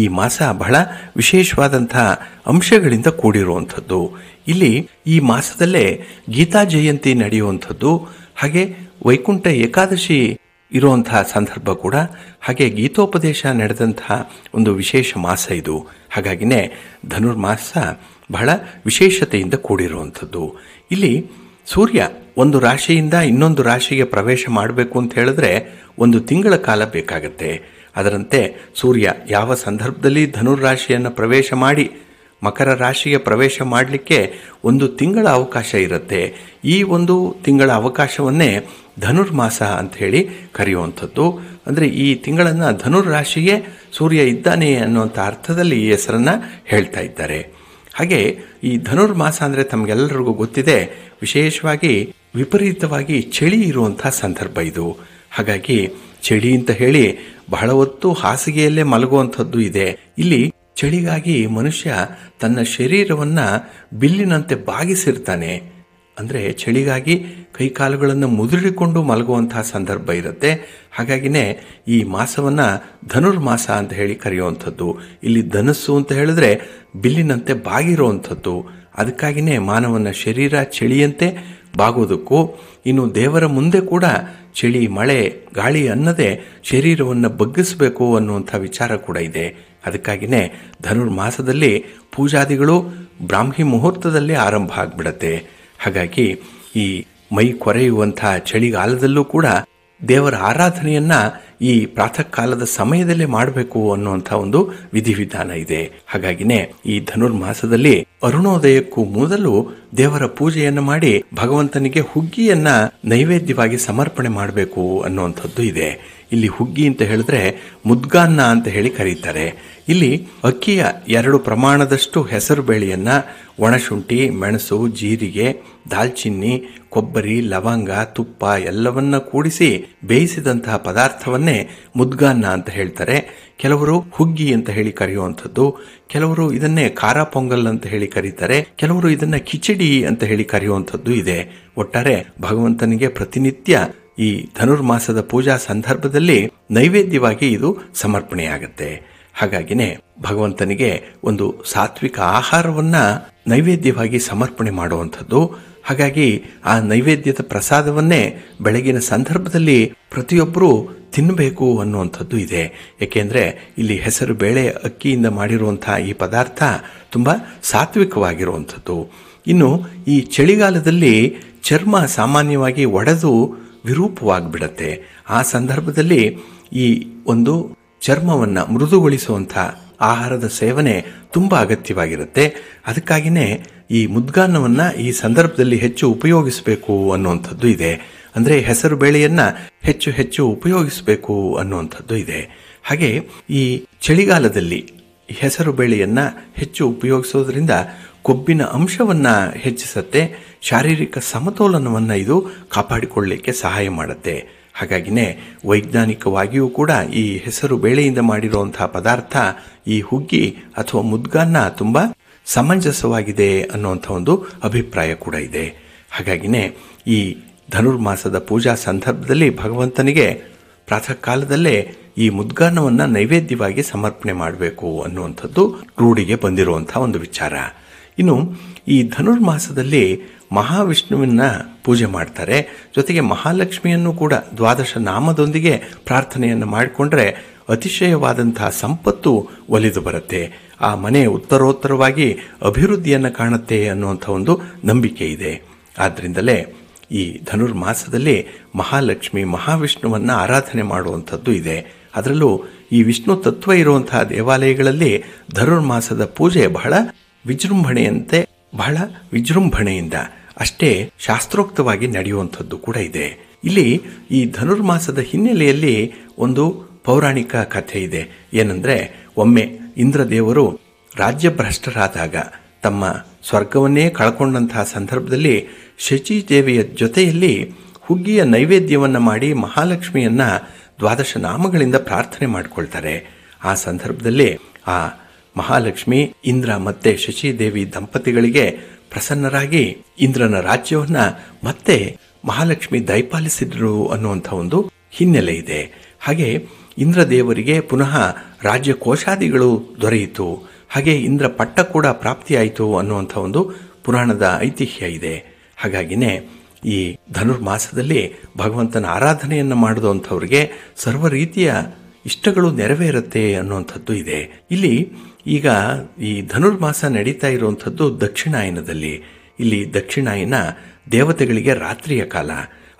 ಈ ಮಾಸ ಬಹಳ ವಿಶೇಷವಾದಂಥ ಅಂಶಗಳಿಂದ ಕೂಡಿರುವಂಥದ್ದು. ಇಲ್ಲಿ ಈ ಮಾಸದಲ್ಲೇ ಗೀತಾ ಜಯಂತಿ ನಡೆಯುವಂಥದ್ದು, ಹಾಗೆ ವೈಕುಂಠ ಏಕಾದಶಿ ಇರುವಂತಹ ಸಂದರ್ಭ ಕೂಡ, ಹಾಗೆ ಗೀತೋಪದೇಶ ನಡೆದಂತಹ ಒಂದು ವಿಶೇಷ ಮಾಸ ಇದು. ಹಾಗಾಗಿನೇ ಧನುರ್ಮಾಸ ಬಹಳ ವಿಶೇಷತೆಯಿಂದ ಕೂಡಿರುವಂಥದ್ದು. ಇಲ್ಲಿ ಸೂರ್ಯ ಒಂದು ರಾಶಿಯಿಂದ ಇನ್ನೊಂದು ರಾಶಿಗೆ ಪ್ರವೇಶ ಮಾಡಬೇಕು ಅಂತ ಹೇಳಿದ್ರೆ 1 ತಿಂಗಳ ಕಾಲ ಬೇಕಾಗತ್ತೆ. ಅದರಂತೆ ಸೂರ್ಯ ಯಾವ ಸಂದರ್ಭದಲ್ಲಿ ಧನುರಾಶಿಯನ್ನು ಪ್ರವೇಶ ಮಾಡಿ ಮಕರ ರಾಶಿಗೆ ಪ್ರವೇಶ ಮಾಡಲಿಕ್ಕೆ 1 ತಿಂಗಳ ಅವಕಾಶ ಇರುತ್ತೆ. ಈ 1 ತಿಂಗಳ ಅವಕಾಶವನ್ನೇ ಧನುರ್ಮಾಸ ಅಂತ ಹೇಳಿ ಕರೆಯುವಂಥದ್ದು. ಅಂದರೆ ಈ ತಿಂಗಳನ್ನು ಧನುರಾಶಿಗೆ ಸೂರ್ಯ ಇದ್ದಾನೆ ಅನ್ನುವಂಥ ಅರ್ಥದಲ್ಲಿ ಈ ಹೆಸರನ್ನು ಹೇಳ್ತಾ ಇದ್ದಾರೆ. ಹಾಗೆ ಈ ಧನುರ್ಮಾಸ ಅಂದರೆ ತಮಗೆಲ್ಲರಿಗೂ ಗೊತ್ತಿದೆ, ವಿಶೇಷವಾಗಿ ವಿಪರೀತವಾಗಿ ಚಳಿ ಇರುವಂಥ ಸಂದರ್ಭ ಇದು. ಹಾಗಾಗಿ ಚಳಿ ಅಂತ ಹೇಳಿ ಬಹಳ ಹೊತ್ತು ಹಾಸಿಗೆಯಲ್ಲೇ ಮಲಗುವಂಥದ್ದು ಇದೆ. ಇಲ್ಲಿ ಚಳಿಗಾಗಿ ಮನುಷ್ಯ ತನ್ನ ಶರೀರವನ್ನು ಬಿಲ್ಲಿನಂತೆ ಬಾಗಿಸಿರ್ತಾನೆ. ಅಂದರೆ ಚಳಿಗಾಗಿ ಕೈಕಾಲುಗಳನ್ನು ಮುದುರಿಕೊಂಡು ಮಲಗುವಂತಹ ಸಂದರ್ಭ ಇರುತ್ತೆ. ಹಾಗಾಗಿನೇ ಈ ಮಾಸವನ್ನು ಧನುರ್ಮಾಸ ಅಂತ ಹೇಳಿ ಕರೆಯುವಂಥದ್ದು. ಇಲ್ಲಿ ಧನಸ್ಸು ಅಂತ ಹೇಳಿದ್ರೆ ಬಿಲ್ಲಿನಂತೆ ಬಾಗಿರುವಂಥದ್ದು. ಅದಕ್ಕಾಗಿಯೇ ಮಾನವನ ಶರೀರ ಚಳಿಯಂತೆ ಬಾಗೋದಕ್ಕೂ, ಇನ್ನು ದೇವರ ಮುಂದೆ ಕೂಡ ಚಳಿ ಮಳೆ ಗಾಳಿ ಅನ್ನದೇ ಶರೀರವನ್ನು ಬಗ್ಗಿಸಬೇಕು ಅನ್ನುವಂಥ ವಿಚಾರ ಕೂಡ ಇದೆ. ಅದಕ್ಕಾಗಿಯೇ ಧನುರ್ಮಾಸದಲ್ಲಿ ಪೂಜಾದಿಗಳು ಬ್ರಾಹ್ಮಿ ಮುಹೂರ್ತದಲ್ಲೇ ಆರಂಭ ಆಗಿಬಿಡತ್ತೆ. ಹಾಗಾಗಿ ಈ ಮೈ ಕೊರೆಯುವಂಥ ಚಳಿಗಾಲದಲ್ಲೂ ಕೂಡ ದೇವರ ಆರಾಧನೆಯನ್ನ ಈ ಪ್ರಾತಃ ಕಾಲದ ಸಮಯದಲ್ಲೇ ಮಾಡಬೇಕು ಅನ್ನುವಂಥ ಒಂದು ವಿಧಿವಿಧಾನ ಇದೆ. ಹಾಗಾಗಿನೇ ಈ ಧನುರ್ಮಾಸದಲ್ಲಿ ಅರುಣೋದಯಕ್ಕೂ ಮೊದಲು ದೇವರ ಪೂಜೆಯನ್ನು ಮಾಡಿ ಭಗವಂತನಿಗೆ ಹುಗ್ಗಿಯನ್ನ ನೈವೇದ್ಯವಾಗಿ ಸಮರ್ಪಣೆ ಮಾಡಬೇಕು ಅನ್ನುವಂಥದ್ದು ಇದೆ. ಇಲ್ಲಿ ಹುಗ್ಗಿ ಅಂತ ಹೇಳಿದ್ರೆ ಮುದ್ಗಾನ್ನ ಅಂತ ಹೇಳಿ ಕರೀತಾರೆ. ಇಲ್ಲಿ ಅಕ್ಕಿಯ 2 ಪ್ರಮಾಣದಷ್ಟು ಹೆಸರು ಬೇಳೆಯನ್ನ ಒಣಶುಂಠಿ, ಮೆಣಸು, ಜೀರಿಗೆ, ದಾಲ್ಚಿನ್ನಿ, ಕೊಬ್ಬರಿ, ಲವಂಗ, ತುಪ್ಪ ಎಲ್ಲವನ್ನ ಕೂಡಿಸಿ ಬೇಯಿಸಿದಂತಹ ಪದಾರ್ಥವನ್ನೇ ಮುದ್ಗಾನ್ನ ಅಂತ ಹೇಳ್ತಾರೆ. ಕೆಲವರು ಹುಗ್ಗಿ ಅಂತ ಹೇಳಿ ಕರೆಯುವಂಥದ್ದು, ಕೆಲವರು ಇದನ್ನೇ ಖಾರ ಪೊಂಗಲ್ ಅಂತ ಹೇಳಿ ಕರೀತಾರೆ, ಕೆಲವರು ಇದನ್ನ ಕಿಚಡಿ ಅಂತ ಹೇಳಿ ಕರೆಯುವಂಥದ್ದು ಇದೆ. ಒಟ್ಟಾರೆ ಭಗವಂತನಿಗೆ ಪ್ರತಿನಿತ್ಯ ಈ ಧನುರ್ಮಾಸದ ಪೂಜಾ ಸಂದರ್ಭದಲ್ಲಿ ನೈವೇದ್ಯವಾಗಿ ಇದು ಸಮರ್ಪಣೆಯಾಗತ್ತೆ. ಹಾಗಾಗಿನೇ ಭಗವಂತನಿಗೆ ಒಂದು ಸಾತ್ವಿಕ ಆಹಾರವನ್ನ ನೈವೇದ್ಯವಾಗಿ ಸಮರ್ಪಣೆ ಮಾಡುವಂಥದ್ದು. ಹಾಗಾಗಿ ಆ ನೈವೇದ್ಯದ ಪ್ರಸಾದವನ್ನೇ ಬೆಳಗಿನ ಸಂದರ್ಭದಲ್ಲಿ ಪ್ರತಿಯೊಬ್ಬರೂ ತಿನ್ನಬೇಕು ಅನ್ನುವಂಥದ್ದು ಇದೆ. ಏಕೆಂದರೆ ಇಲ್ಲಿ ಹೆಸರು ಬೇಳೆ ಅಕ್ಕಿಯಿಂದ ಮಾಡಿರುವಂತಹ ಈ ಪದಾರ್ಥ ತುಂಬ ಸಾತ್ವಿಕವಾಗಿರುವಂಥದ್ದು. ಇನ್ನು ಈ ಚಳಿಗಾಲದಲ್ಲಿ ಚರ್ಮ ಸಾಮಾನ್ಯವಾಗಿ ಒಡೆದು ವಿರೂಪವಾಗಿಬಿಡತ್ತೆ. ಆ ಸಂದರ್ಭದಲ್ಲಿ ಈ ಒಂದು ಚರ್ಮವನ್ನು ಮೃದುಗೊಳಿಸುವಂಥ ಆಹಾರದ ಸೇವನೆ ತುಂಬ ಅಗತ್ಯವಾಗಿರುತ್ತೆ. ಅದಕ್ಕಾಗಿಯೇ ಈ ಮುದ್ಗಾನ್ನವನ್ನು ಈ ಸಂದರ್ಭದಲ್ಲಿ ಹೆಚ್ಚು ಉಪಯೋಗಿಸಬೇಕು ಅನ್ನುವಂಥದ್ದು ಇದೆ. ಅಂದರೆ ಹೆಸರು ಬೇಳೆಯನ್ನು ಹೆಚ್ಚು ಹೆಚ್ಚು ಉಪಯೋಗಿಸಬೇಕು ಅನ್ನುವಂಥದ್ದು ಇದೆ. ಹಾಗೆ ಈ ಚಳಿಗಾಲದಲ್ಲಿ ಹೆಸರು ಬೇಳೆಯನ್ನು ಹೆಚ್ಚು ಉಪಯೋಗಿಸೋದ್ರಿಂದ ಕೊಬ್ಬಿನ ಅಂಶವನ್ನು ಹೆಚ್ಚಿಸುತ್ತೆ, ಶಾರೀರಿಕ ಸಮತೋಲನವನ್ನು ಇದು ಕಾಪಾಡಿಕೊಳ್ಳಲಿಕ್ಕೆ ಸಹಾಯ ಮಾಡುತ್ತೆ. ಹಾಗಾಗಿನೇ ವೈಜ್ಞಾನಿಕವಾಗಿಯೂ ಕೂಡ ಈ ಹೆಸರು ಬೇಳೆಯಿಂದ ಮಾಡಿರುವಂತಹ ಪದಾರ್ಥ ಈ ಹುಗ್ಗಿ ಅಥವಾ ಮುದ್ಗಾನ್ನ ತುಂಬ ಸಮಂಜಸವಾಗಿದೆ ಅನ್ನುವಂಥ ಒಂದು ಅಭಿಪ್ರಾಯ ಕೂಡ ಇದೆ. ಹಾಗಾಗಿನೇ ಈ ಧನುರ್ಮಾಸದ ಪೂಜಾ ಸಂದರ್ಭದಲ್ಲಿ ಭಗವಂತನಿಗೆ ಪ್ರಾತಃ ಕಾಲದಲ್ಲೇ ಈ ಮುದ್ಗಾನ್ನವನ್ನು ನೈವೇದ್ಯವಾಗಿ ಸಮರ್ಪಣೆ ಮಾಡಬೇಕು ಅನ್ನುವಂಥದ್ದು ರೂಢಿಗೆ ಬಂದಿರುವಂಥ ಒಂದು ವಿಚಾರ. ಇನ್ನು ಈ ಧನುರ್ಮಾಸದಲ್ಲಿ ಮಹಾವಿಷ್ಣುವಿನ ಪೂಜೆ ಮಾಡ್ತಾರೆ. ಜೊತೆಗೆ ಮಹಾಲಕ್ಷ್ಮಿಯನ್ನು ಕೂಡ 12 ನಾಮದೊಂದಿಗೆ ಪ್ರಾರ್ಥನೆಯನ್ನು ಮಾಡಿಕೊಂಡ್ರೆ ಅತಿಶಯವಾದಂತಹ ಸಂಪತ್ತು ಒಲಿದು ಬರುತ್ತೆ. ಆ ಮನೆ ಉತ್ತರೋತ್ತರವಾಗಿ ಅಭಿವೃದ್ಧಿಯನ್ನು ಕಾಣುತ್ತೆ ಅನ್ನುವಂಥ ಒಂದು ನಂಬಿಕೆ ಇದೆ. ಆದ್ದರಿಂದಲೇ ಈ ಧನುರ್ಮಾಸದಲ್ಲಿ ಮಹಾಲಕ್ಷ್ಮಿ ಮಹಾವಿಷ್ಣುವನ್ನು ಆರಾಧನೆ ಮಾಡುವಂಥದ್ದು ಇದೆ. ಅದರಲ್ಲೂ ಈ ವಿಷ್ಣು ತತ್ವ ಇರುವಂತಹ ದೇವಾಲಯಗಳಲ್ಲಿ ಧನುರ್ಮಾಸದ ಪೂಜೆ ಬಹಳ ವಿಜೃಂಭಣೆಯಿಂದ ಅಷ್ಟೇ ಶಾಸ್ತ್ರೋಕ್ತವಾಗಿ ನಡೆಯುವಂಥದ್ದು ಕೂಡ ಇದೆ. ಇಲ್ಲಿ ಈ ಧನುರ್ಮಾಸದ ಹಿನ್ನೆಲೆಯಲ್ಲಿ ಒಂದು ಪೌರಾಣಿಕ ಕಥೆ ಇದೆ. ಏನಂದರೆ, ಒಮ್ಮೆ ಇಂದ್ರದೇವರು ರಾಜ್ಯಭ್ರಷ್ಟರಾದಾಗ ತಮ್ಮ ಸ್ವರ್ಗವನ್ನೇ ಕಳ್ಕೊಂಡಂತಹ ಸಂದರ್ಭದಲ್ಲಿ ಶಚೀದೇವಿಯ ಜೊತೆಯಲ್ಲಿ ಹುಗ್ಗಿಯ ನೈವೇದ್ಯವನ್ನು ಮಾಡಿ ಮಹಾಲಕ್ಷ್ಮಿಯನ್ನ 12 ನಾಮಗಳಿಂದ ಪ್ರಾರ್ಥನೆ ಮಾಡಿಕೊಳ್ತಾರೆ. ಆ ಸಂದರ್ಭದಲ್ಲಿ ಆ ಮಹಾಲಕ್ಷ್ಮಿ ಇಂದ್ರ ಮತ್ತೆ ಶಚೀದೇವಿ ದಂಪತಿಗಳಿಗೆ ಪ್ರಸನ್ನರಾಗಿ ಇಂದ್ರನ ರಾಜ್ಯವನ್ನ ಮತ್ತೆ ಮಹಾಲಕ್ಷ್ಮಿ ದಯಪಾಲಿಸಿದ್ರು ಅನ್ನುವಂಥ ಒಂದು ಹಿನ್ನೆಲೆ ಇದೆ. ಹಾಗೆ ಇಂದ್ರದೇವರಿಗೆ ಪುನಃ ರಾಜ್ಯ ಕೋಶಾದಿಗಳು ದೊರೆಯಿತು, ಹಾಗೆ ಇಂದ್ರ ಪಟ್ಟ ಕೂಡ ಪ್ರಾಪ್ತಿಯಾಯಿತು ಅನ್ನುವಂಥ ಒಂದು ಪುರಾಣದ ಐತಿಹ್ಯ ಇದೆ. ಹಾಗಾಗಿನೇ ಈ ಧನುರ್ಮಾಸದಲ್ಲಿ ಭಗವಂತನ ಆರಾಧನೆಯನ್ನು ಮಾಡಿದಂಥವ್ರಿಗೆ ಸರ್ವ ರೀತಿಯ ಇಷ್ಟಗಳು ನೆರವೇರುತ್ತೆ ಅನ್ನುವಂಥದ್ದು ಇದೆ. ಇಲ್ಲಿ ಈಗ ಈ ಧನುರ್ಮಾಸ ನಡೀತಾ ಇರುವಂಥದ್ದು ದಕ್ಷಿಣಾಯನದಲ್ಲಿ. ಇಲ್ಲಿ ದಕ್ಷಿಣಾಯನ ದೇವತೆಗಳಿಗೆ ರಾತ್ರಿಯ ಕಾಲ.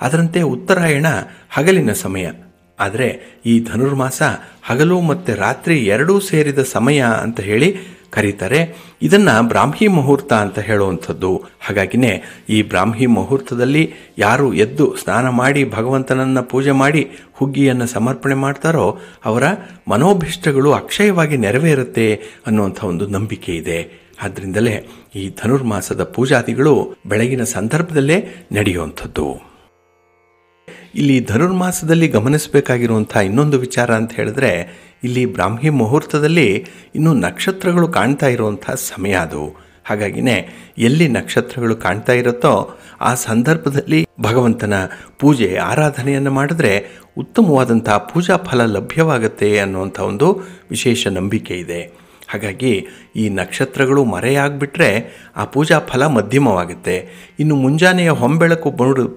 ಅದರಂತೆ ಉತ್ತರಾಯಣ ಹಗಲಿನ ಸಮಯ. ಆದರೆ ಈ ಧನುರ್ಮಾಸ ಹಗಲು ಮತ್ತು ರಾತ್ರಿ ಎರಡೂ ಸೇರಿದ ಸಮಯ ಅಂತ ಹೇಳಿ ಕರೀತಾರೆ. ಇದನ್ನು ಬ್ರಾಹ್ಮಿ ಮುಹೂರ್ತ ಅಂತ ಹೇಳುವಂಥದ್ದು. ಹಾಗಾಗಿನೇ ಈ ಬ್ರಾಹ್ಮಿ ಮುಹೂರ್ತದಲ್ಲಿ ಯಾರು ಎದ್ದು ಸ್ನಾನ ಮಾಡಿ ಭಗವಂತನನ್ನು ಪೂಜೆ ಮಾಡಿ ಹುಗ್ಗಿಯನ್ನು ಸಮರ್ಪಣೆ ಮಾಡ್ತಾರೋ ಅವರ ಮನೋಭಿಷ್ಟಗಳು ಅಕ್ಷಯವಾಗಿ ನೆರವೇರುತ್ತೆ ಅನ್ನುವಂಥ ಒಂದು ನಂಬಿಕೆ ಇದೆ. ಆದ್ದರಿಂದಲೇ ಈ ಧನುರ್ಮಾಸದ ಪೂಜಾದಿಗಳು ಬೆಳಗಿನ ಸಂದರ್ಭದಲ್ಲೇ ನಡೆಯುವಂಥದ್ದು. ಇಲ್ಲಿ ಧನುರ್ಮಾಸದಲ್ಲಿ ಗಮನಿಸಬೇಕಾಗಿರುವಂಥ ಇನ್ನೊಂದು ವಿಚಾರ ಅಂತ ಹೇಳಿದ್ರೆ, ಇಲ್ಲಿ ಬ್ರಾಹ್ಮಿ ಮುಹೂರ್ತದಲ್ಲಿ ಇನ್ನೂ ನಕ್ಷತ್ರಗಳು ಕಾಣ್ತಾ ಇರುವಂಥ ಸಮಯ ಅದು. ಹಾಗಾಗಿನೇ ಎಲ್ಲಿ ನಕ್ಷತ್ರಗಳು ಕಾಣ್ತಾ ಇರುತ್ತೋ ಆ ಸಂದರ್ಭದಲ್ಲಿ ಭಗವಂತನ ಪೂಜೆ ಆರಾಧನೆಯನ್ನು ಮಾಡಿದ್ರೆ ಉತ್ತಮವಾದಂಥ ಪೂಜಾ ಫಲ ಲಭ್ಯವಾಗುತ್ತೆ ಅನ್ನುವಂಥ ಒಂದು ವಿಶೇಷ ನಂಬಿಕೆ ಇದೆ. ಹಾಗಾಗಿ ಈ ನಕ್ಷತ್ರಗಳು ಮರೆಯಾಗಿಬಿಟ್ರೆ ಆ ಪೂಜಾ ಫಲ ಮಧ್ಯಮವಾಗುತ್ತೆ. ಇನ್ನು ಮುಂಜಾನೆಯ ಹೊಂಬೆಳಕು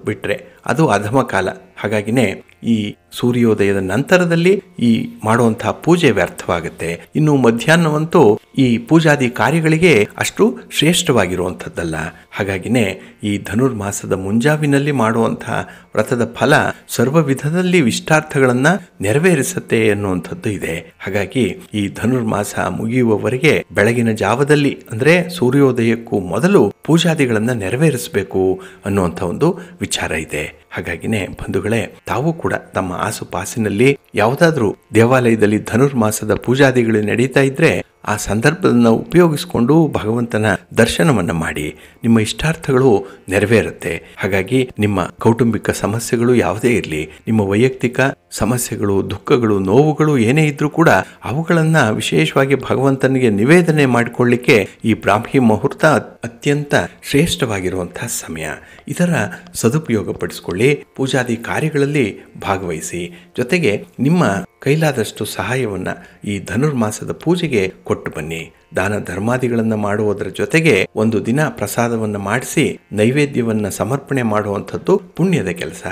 ಬಿಟ್ಟರೆ ಅದು ಅಧಮ ಕಾಲ. ಹಾಗಾಗಿನೇ ಈ ಸೂರ್ಯೋದಯದ ನಂತರದಲ್ಲಿ ಈ ಮಾಡುವಂತಹ ಪೂಜೆ ವ್ಯರ್ಥವಾಗುತ್ತೆ. ಇನ್ನು ಮಧ್ಯಾಹ್ನವಂತೂ ಈ ಪೂಜಾದಿ ಕಾರ್ಯಗಳಿಗೆ ಅಷ್ಟು ಶ್ರೇಷ್ಠವಾಗಿರುವಂಥದ್ದಲ್ಲ. ಹಾಗಾಗಿನೇ ಈ ಧನುರ್ಮಾಸದ ಮುಂಜಾವಿನಲ್ಲಿ ಮಾಡುವಂತಹ ವ್ರತದ ಫಲ ಸರ್ವ ವಿಧದಲ್ಲಿ ಇಷ್ಟಾರ್ಥಗಳನ್ನು ನೆರವೇರಿಸುತ್ತೆ ಅನ್ನುವಂಥದ್ದು ಇದೆ. ಹಾಗಾಗಿ ಈ ಧನುರ್ಮಾಸ ಮುಗಿಯುವವರೆಗೆ ಬೆಳಗಿನ ಜಾವದಲ್ಲಿ ಅಂದರೆ ಸೂರ್ಯೋದಯಕ್ಕೂ ಮೊದಲು ಪೂಜಾದಿಗಳನ್ನು ನೆರವೇರಿಸಬೇಕು ಅನ್ನುವಂಥ ಒಂದು ವಿಚಾರ ಇದೆ. ಹಾಗಾಗಿನೇ ಬಂಧುಗಳೇ, ತಾವು ಕೂಡ ತಮ್ಮ ಆಸುಪಾಸಿನಲ್ಲಿ ಯಾವುದಾದ್ರೂ ದೇವಾಲಯದಲ್ಲಿ ಧನುರ್ಮಾಸದ ಪೂಜಾದಿಗಳು ನಡೀತಾ ಇದ್ರೆ ಆ ಸಂದರ್ಭವನ್ನು ಉಪಯೋಗಿಸಿಕೊಂಡು ಭಗವಂತನ ದರ್ಶನವನ್ನು ಮಾಡಿ ನಿಮ್ಮ ಇಷ್ಟಾರ್ಥಗಳು ನೆರವೇರುತ್ತೆ. ಹಾಗಾಗಿ ನಿಮ್ಮ ಕೌಟುಂಬಿಕ ಸಮಸ್ಯೆಗಳು ಯಾವುದೇ ಇರಲಿ, ನಿಮ್ಮ ವೈಯಕ್ತಿಕ ಸಮಸ್ಯೆಗಳು, ದುಃಖಗಳು, ನೋವುಗಳು ಏನೇ ಇದ್ರೂ ಕೂಡ ಅವುಗಳನ್ನು ವಿಶೇಷವಾಗಿ ಭಗವಂತನಿಗೆ ನಿವೇದನೆ ಮಾಡಿಕೊಳ್ಳಿಕ್ಕೆ ಈ ಬ್ರಾಹ್ಮಿ ಮುಹೂರ್ತ ಅತ್ಯಂತ ಶ್ರೇಷ್ಠವಾಗಿರುವಂತಹ ಸಮಯ. ಇದರ ಸದುಪಯೋಗ ಪಡಿಸಿಕೊಳ್ಳಿ. ಪೂಜಾದಿ ಕಾರ್ಯಗಳಲ್ಲಿ ಭಾಗವಹಿಸಿ. ಜೊತೆಗೆ ನಿಮ್ಮ ಕೈಲಾದಷ್ಟು ಸಹಾಯವನ್ನು ಈ ಧನುರ್ಮಾಸದ ಪೂಜೆಗೆ ಕೊಟ್ಟು ಬನ್ನಿ. ದಾನ ಧರ್ಮಾದಿಗಳನ್ನು ಮಾಡುವುದರ ಜೊತೆಗೆ ಒಂದು ದಿನ ಪ್ರಸಾದವನ್ನು ಮಾಡಿಸಿ ನೈವೇದ್ಯವನ್ನು ಸಮರ್ಪಣೆ ಮಾಡುವಂಥದ್ದು ಪುಣ್ಯದ ಕೆಲಸ.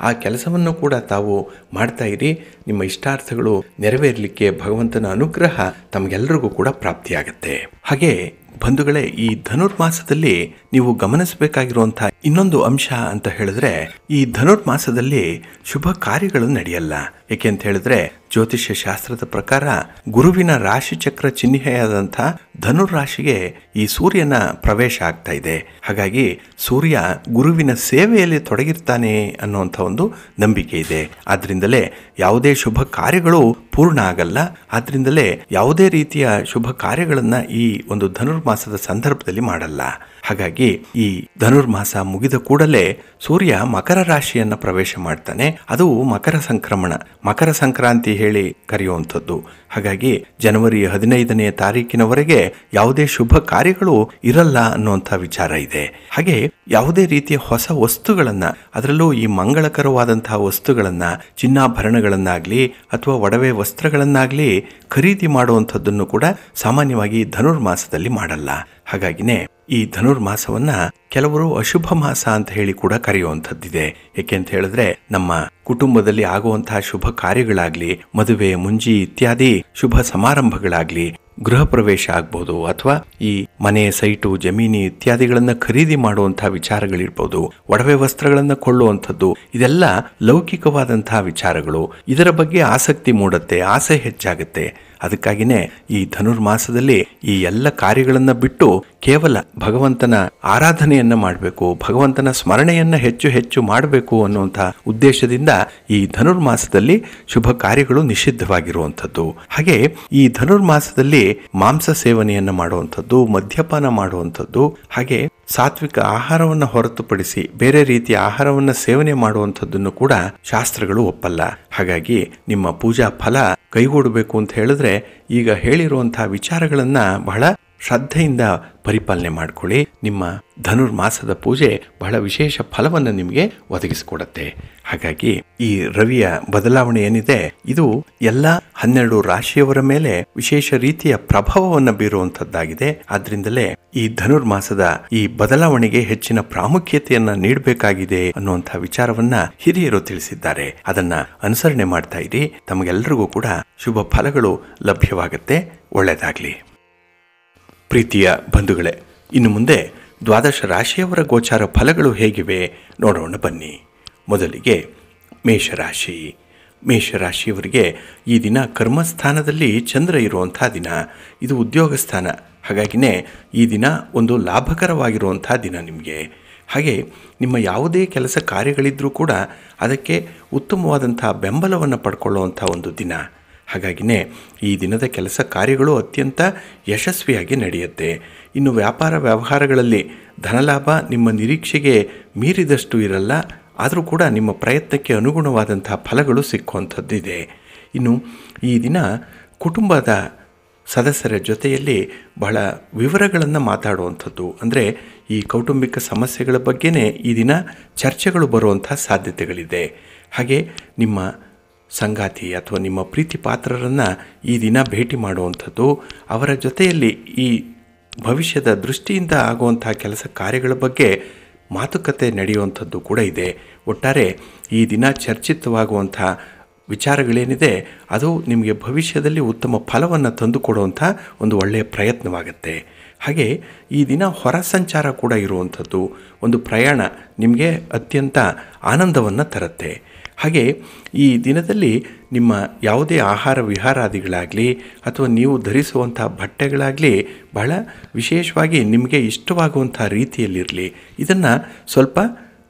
ಆ ಕೆಲಸವನ್ನು ಕೂಡ ತಾವು ಮಾಡ್ತಾ ಇರಿ. ನಿಮ್ಮ ಇಷ್ಟಾರ್ಥಗಳು ನೆರವೇರಲಿಕ್ಕೆ ಭಗವಂತನ ಅನುಗ್ರಹ ತಮಗೆಲ್ಲರಿಗೂ ಕೂಡ ಪ್ರಾಪ್ತಿಯಾಗತ್ತೆ. ಹಾಗೆ ಬಂಧುಗಳೇ, ಈ ಧನುರ್ಮಾಸದಲ್ಲಿ ನೀವು ಗಮನಿಸಬೇಕಾಗಿರುವಂಥ ಇನ್ನೊಂದು ಅಂಶ ಅಂತ ಹೇಳಿದ್ರೆ, ಈ ಧನುರ್ಮಾಸದಲ್ಲಿ ಶುಭ ಕಾರ್ಯಗಳು ನಡೆಯಲ್ಲ. ಏಕೆ ಅಂತ ಹೇಳಿದ್ರೆ ಜ್ಯೋತಿಷ್ಯ ಶಾಸ್ತ್ರದ ಪ್ರಕಾರ ಗುರುವಿನ ರಾಶಿಚಕ್ರ ಚಿಹ್ನೆಯಾದಂಥ ಧನುರಾಶಿಗೆ ಈ ಸೂರ್ಯನ ಪ್ರವೇಶ ಆಗ್ತಾ ಇದೆ. ಹಾಗಾಗಿ ಸೂರ್ಯ ಗುರುವಿನ ಸೇವೆಯಲ್ಲಿ ತೊಡಗಿರ್ತಾನೆ ಅನ್ನುವಂಥ ಒಂದು ನಂಬಿಕೆ ಇದೆ. ಆದ್ರಿಂದಲೇ ಯಾವುದೇ ಶುಭ ಕಾರ್ಯಗಳು ಪೂರ್ಣ ಆಗಲ್ಲ. ಆದ್ರಿಂದಲೇ ಯಾವುದೇ ರೀತಿಯ ಶುಭ ಕಾರ್ಯಗಳನ್ನು ಈ ಒಂದು ಧನುರ್ಮಾಸದ ಸಂದರ್ಭದಲ್ಲಿ ಮಾಡಲ್ಲ. ಹಾಗಾಗಿ ಈ ಧನುರ್ಮಾಸ ಮುಗಿದ ಕೂಡಲೇ ಸೂರ್ಯ ಮಕರ ರಾಶಿಯನ್ನು ಪ್ರವೇಶ ಮಾಡ್ತಾನೆ. ಅದು ಮಕರ ಸಂಕ್ರಮಣ, ಮಕರ ಸಂಕ್ರಾಂತಿ ಹೇಳಿ ಕರೆಯುವಂಥದ್ದು. ಹಾಗಾಗಿ ಜನವರಿ 15ನೇ ತಾರೀಕಿನವರೆಗೆ ಯಾವುದೇ ಶುಭ ಕಾರ್ಯಗಳು ಇರಲ್ಲ ಅನ್ನುವಂಥ ವಿಚಾರ ಇದೆ. ಹಾಗೆ ಯಾವುದೇ ರೀತಿಯ ಹೊಸ ವಸ್ತುಗಳನ್ನು, ಅದರಲ್ಲೂ ಈ ಮಂಗಳಕರವಾದಂತಹ ವಸ್ತುಗಳನ್ನು, ಚಿನ್ನಾಭರಣಗಳನ್ನಾಗಲಿ ಅಥವಾ ಒಡವೆ ವಸ್ತ್ರಗಳನ್ನಾಗಲಿ ಖರೀದಿ ಮಾಡುವಂಥದ್ದನ್ನು ಕೂಡ ಸಾಮಾನ್ಯವಾಗಿ ಧನುರ್ಮಾಸದಲ್ಲಿ ಮಾಡಲ್ಲ. ಹಾಗಾಗಿನೇ ಈ ಧನುರ್ಮಾಸವನ್ನ ಕೆಲವರು ಅಶುಭ ಮಾಸ ಅಂತ ಹೇಳಿ ಕೂಡ ಕರೆಯುವಂಥದ್ದಿದೆ. ಏಕೆ ಅಂತ ಹೇಳಿದ್ರೆ ನಮ್ಮ ಕುಟುಂಬದಲ್ಲಿ ಆಗುವಂತಹ ಶುಭ ಕಾರ್ಯಗಳಾಗ್ಲಿ, ಮದುವೆ, ಮುಂಜಿ ಇತ್ಯಾದಿ ಶುಭ ಸಮಾರಂಭಗಳಾಗ್ಲಿ, ಗೃಹ ಪ್ರವೇಶ ಆಗ್ಬೋದು, ಅಥವಾ ಈ ಮನೆ, ಸೈಟು, ಜಮೀನಿ ಇತ್ಯಾದಿಗಳನ್ನ ಖರೀದಿ ಮಾಡುವಂತಹ ವಿಚಾರಗಳಿರ್ಬೋದು, ಒಡವೆ ವಸ್ತ್ರಗಳನ್ನ ಕೊಳ್ಳುವಂಥದ್ದು, ಇದೆಲ್ಲ ಲೌಕಿಕವಾದಂತಹ ವಿಚಾರಗಳು. ಇದರ ಬಗ್ಗೆ ಆಸಕ್ತಿ ಮೂಡುತ್ತೆ, ಆಸೆ ಹೆಚ್ಚಾಗುತ್ತೆ. ಅದಕ್ಕಾಗಿನೇ ಈ ಧನುರ್ಮಾಸದಲ್ಲಿ ಈ ಎಲ್ಲ ಕಾರ್ಯಗಳನ್ನ ಬಿಟ್ಟು ಕೇವಲ ಭಗವಂತನ ಆರಾಧನೆಯನ್ನ ಮಾಡಬೇಕು, ಭಗವಂತನ ಸ್ಮರಣೆಯನ್ನ ಹೆಚ್ಚು ಹೆಚ್ಚು ಮಾಡಬೇಕು ಅನ್ನುವಂಥ ಉದ್ದೇಶದಿಂದ ಈ ಧನುರ್ಮಾಸದಲ್ಲಿ ಶುಭ ಕಾರ್ಯಗಳು ನಿಷಿದ್ಧವಾಗಿರುವಂಥದ್ದು. ಹಾಗೆ ಈ ಧನುರ್ಮಾಸದಲ್ಲಿ ಮಾಂಸ ಸೇವನೆಯನ್ನ ಮಾಡುವಂಥದ್ದು, ಮದ್ಯಪಾನ ಮಾಡುವಂಥದ್ದು, ಹಾಗೆ ಸಾತ್ವಿಕ ಆಹಾರವನ್ನು ಹೊರತುಪಡಿಸಿ ಬೇರೆ ರೀತಿಯ ಆಹಾರವನ್ನು ಸೇವನೆ ಮಾಡುವಂಥದ್ದನ್ನು ಕೂಡ ಶಾಸ್ತ್ರಗಳು ಒಪ್ಪಲ್ಲ. ಹಾಗಾಗಿ ನಿಮ್ಮ ಪೂಜಾ ಫಲ ಕೈಗೂಡಬೇಕು ಅಂತ ಹೇಳಿದ್ರೆ ಈಗ ಹೇಳಿರುವಂತಹ ವಿಚಾರಗಳನ್ನ ಬಹಳ ಶ್ರದ್ಧೆಯಿಂದ ಪರಿಪಾಲನೆ ಮಾಡಿಕೊಳ್ಳಿ. ನಿಮ್ಮ ಧನುರ್ಮಾಸದ ಪೂಜೆ ಬಹಳ ವಿಶೇಷ ಫಲವನ್ನು ನಿಮಗೆ ಒದಗಿಸಿಕೊಡುತ್ತೆ. ಹಾಗಾಗಿ ಈ ರವಿಯ ಬದಲಾವಣೆ ಏನಿದೆ ಇದು ಎಲ್ಲ 12 ರಾಶಿಯವರ ಮೇಲೆ ವಿಶೇಷ ರೀತಿಯ ಪ್ರಭಾವವನ್ನು ಬೀರುವಂತದ್ದಾಗಿದೆ. ಆದ್ರಿಂದಲೇ ಈ ಧನುರ್ಮಾಸದ ಈ ಬದಲಾವಣೆಗೆ ಹೆಚ್ಚಿನ ಪ್ರಾಮುಖ್ಯತೆಯನ್ನ ನೀಡಬೇಕಾಗಿದೆ ಅನ್ನುವಂಥ ವಿಚಾರವನ್ನ ಹಿರಿಯರು ತಿಳಿಸಿದ್ದಾರೆ. ಅದನ್ನ ಅನುಸರಣೆ ಮಾಡ್ತಾ ಇರಿ. ತಮಗೆಲ್ಲರಿಗೂ ಕೂಡ ಶುಭ ಫಲಗಳು ಲಭ್ಯವಾಗುತ್ತೆ. ಒಳ್ಳೆಯದಾಗಲಿ. ಪ್ರೀತಿಯ ಬಂಧುಗಳೇ, ಇನ್ನು ಮುಂದೆ ದ್ವಾದಶ ರಾಶಿಯವರ ಗೋಚಾರ ಫಲಗಳು ಹೇಗಿವೆ ನೋಡೋಣ ಬನ್ನಿ. ಮೊದಲಿಗೆ ಮೇಷರಾಶಿ. ಮೇಷರಾಶಿಯವರಿಗೆ ಈ ದಿನ ಕರ್ಮಸ್ಥಾನದಲ್ಲಿ ಚಂದ್ರ ಇರುವಂಥ ದಿನ. ಇದು ಉದ್ಯೋಗ ಸ್ಥಾನ. ಹಾಗಾಗಿನೇ ಈ ದಿನ ಒಂದು ಲಾಭಕರವಾಗಿರುವಂಥ ದಿನ ನಿಮಗೆ. ಹಾಗೆ ನಿಮ್ಮ ಯಾವುದೇ ಕೆಲಸ ಕಾರ್ಯಗಳಿದ್ದರೂ ಕೂಡ ಅದಕ್ಕೆ ಉತ್ತಮವಾದಂಥ ಬೆಂಬಲವನ್ನು ಪಡ್ಕೊಳ್ಳುವಂಥ ಒಂದು ದಿನ. ಹಾಗಾಗಿನೇ ಈ ದಿನದ ಕೆಲಸ ಕಾರ್ಯಗಳು ಅತ್ಯಂತ ಯಶಸ್ವಿಯಾಗಿ ನಡೆಯುತ್ತೆ. ಇನ್ನು ವ್ಯಾಪಾರ ವ್ಯವಹಾರಗಳಲ್ಲಿ ಧನಲಾಭ ನಿಮ್ಮ ನಿರೀಕ್ಷೆಗೆ ಮೀರಿದಷ್ಟು ಇರಲ್ಲ, ಆದರೂ ಕೂಡ ನಿಮ್ಮ ಪ್ರಯತ್ನಕ್ಕೆ ಅನುಗುಣವಾದಂಥ ಫಲಗಳು ಸಿಕ್ಕುವಂಥದ್ದಿದೆ. ಇನ್ನು ಈ ದಿನ ಕುಟುಂಬದ ಸದಸ್ಯರ ಜೊತೆಯಲ್ಲಿ ಬಹಳ ವಿವರಗಳನ್ನು ಮಾತಾಡುವಂಥದ್ದು, ಅಂದರೆ ಈ ಕೌಟುಂಬಿಕ ಸಮಸ್ಯೆಗಳ ಬಗ್ಗೆನೇ ಈ ದಿನ ಚರ್ಚೆಗಳು ಬರುವಂಥ ಸಾಧ್ಯತೆಗಳಿದೆ. ಹಾಗೆ ನಿಮ್ಮ ಸಂಗಾತಿ ಅಥವಾ ನಿಮ್ಮ ಪ್ರೀತಿ ಪಾತ್ರರನ್ನು ಈ ದಿನ ಭೇಟಿ ಮಾಡುವಂಥದ್ದು, ಅವರ ಜೊತೆಯಲ್ಲಿ ಈ ಭವಿಷ್ಯದ ದೃಷ್ಟಿಯಿಂದ ಆಗುವಂಥ ಕೆಲಸ ಕಾರ್ಯಗಳ ಬಗ್ಗೆ ಮಾತುಕತೆ ನಡೆಯುವಂಥದ್ದು ಕೂಡ ಇದೆ. ಒಟ್ಟಾರೆ ಈ ದಿನ ಚರ್ಚಿತವಾಗುವಂಥ ವಿಚಾರಗಳೇನಿದೆ ಅದು ನಿಮಗೆ ಭವಿಷ್ಯದಲ್ಲಿ ಉತ್ತಮ ಫಲವನ್ನು ತಂದುಕೊಡುವಂಥ ಒಂದು ಒಳ್ಳೆಯ ಪ್ರಯತ್ನವಾಗುತ್ತೆ. ಹಾಗೆ ಈ ದಿನ ಹೊರ ಸಂಚಾರ ಕೂಡ ಇರುವಂಥದ್ದು, ಒಂದು ಪ್ರಯಾಣ ನಿಮಗೆ ಅತ್ಯಂತ ಆನಂದವನ್ನು ತರುತ್ತೆ. ಹಾಗೆ ಈ ದಿನದಲ್ಲಿ ನಿಮ್ಮ ಯಾವುದೇ ಆಹಾರ ವಿಹಾರಾದಿಗಳಾಗಲಿ ಅಥವಾ ನೀವು ಧರಿಸುವಂಥ ಬಟ್ಟೆಗಳಾಗಲಿ ಬಹಳ ವಿಶೇಷವಾಗಿ ನಿಮಗೆ ಇಷ್ಟವಾಗುವಂಥ ರೀತಿಯಲ್ಲಿರಲಿ. ಇದನ್ನು ಸ್ವಲ್ಪ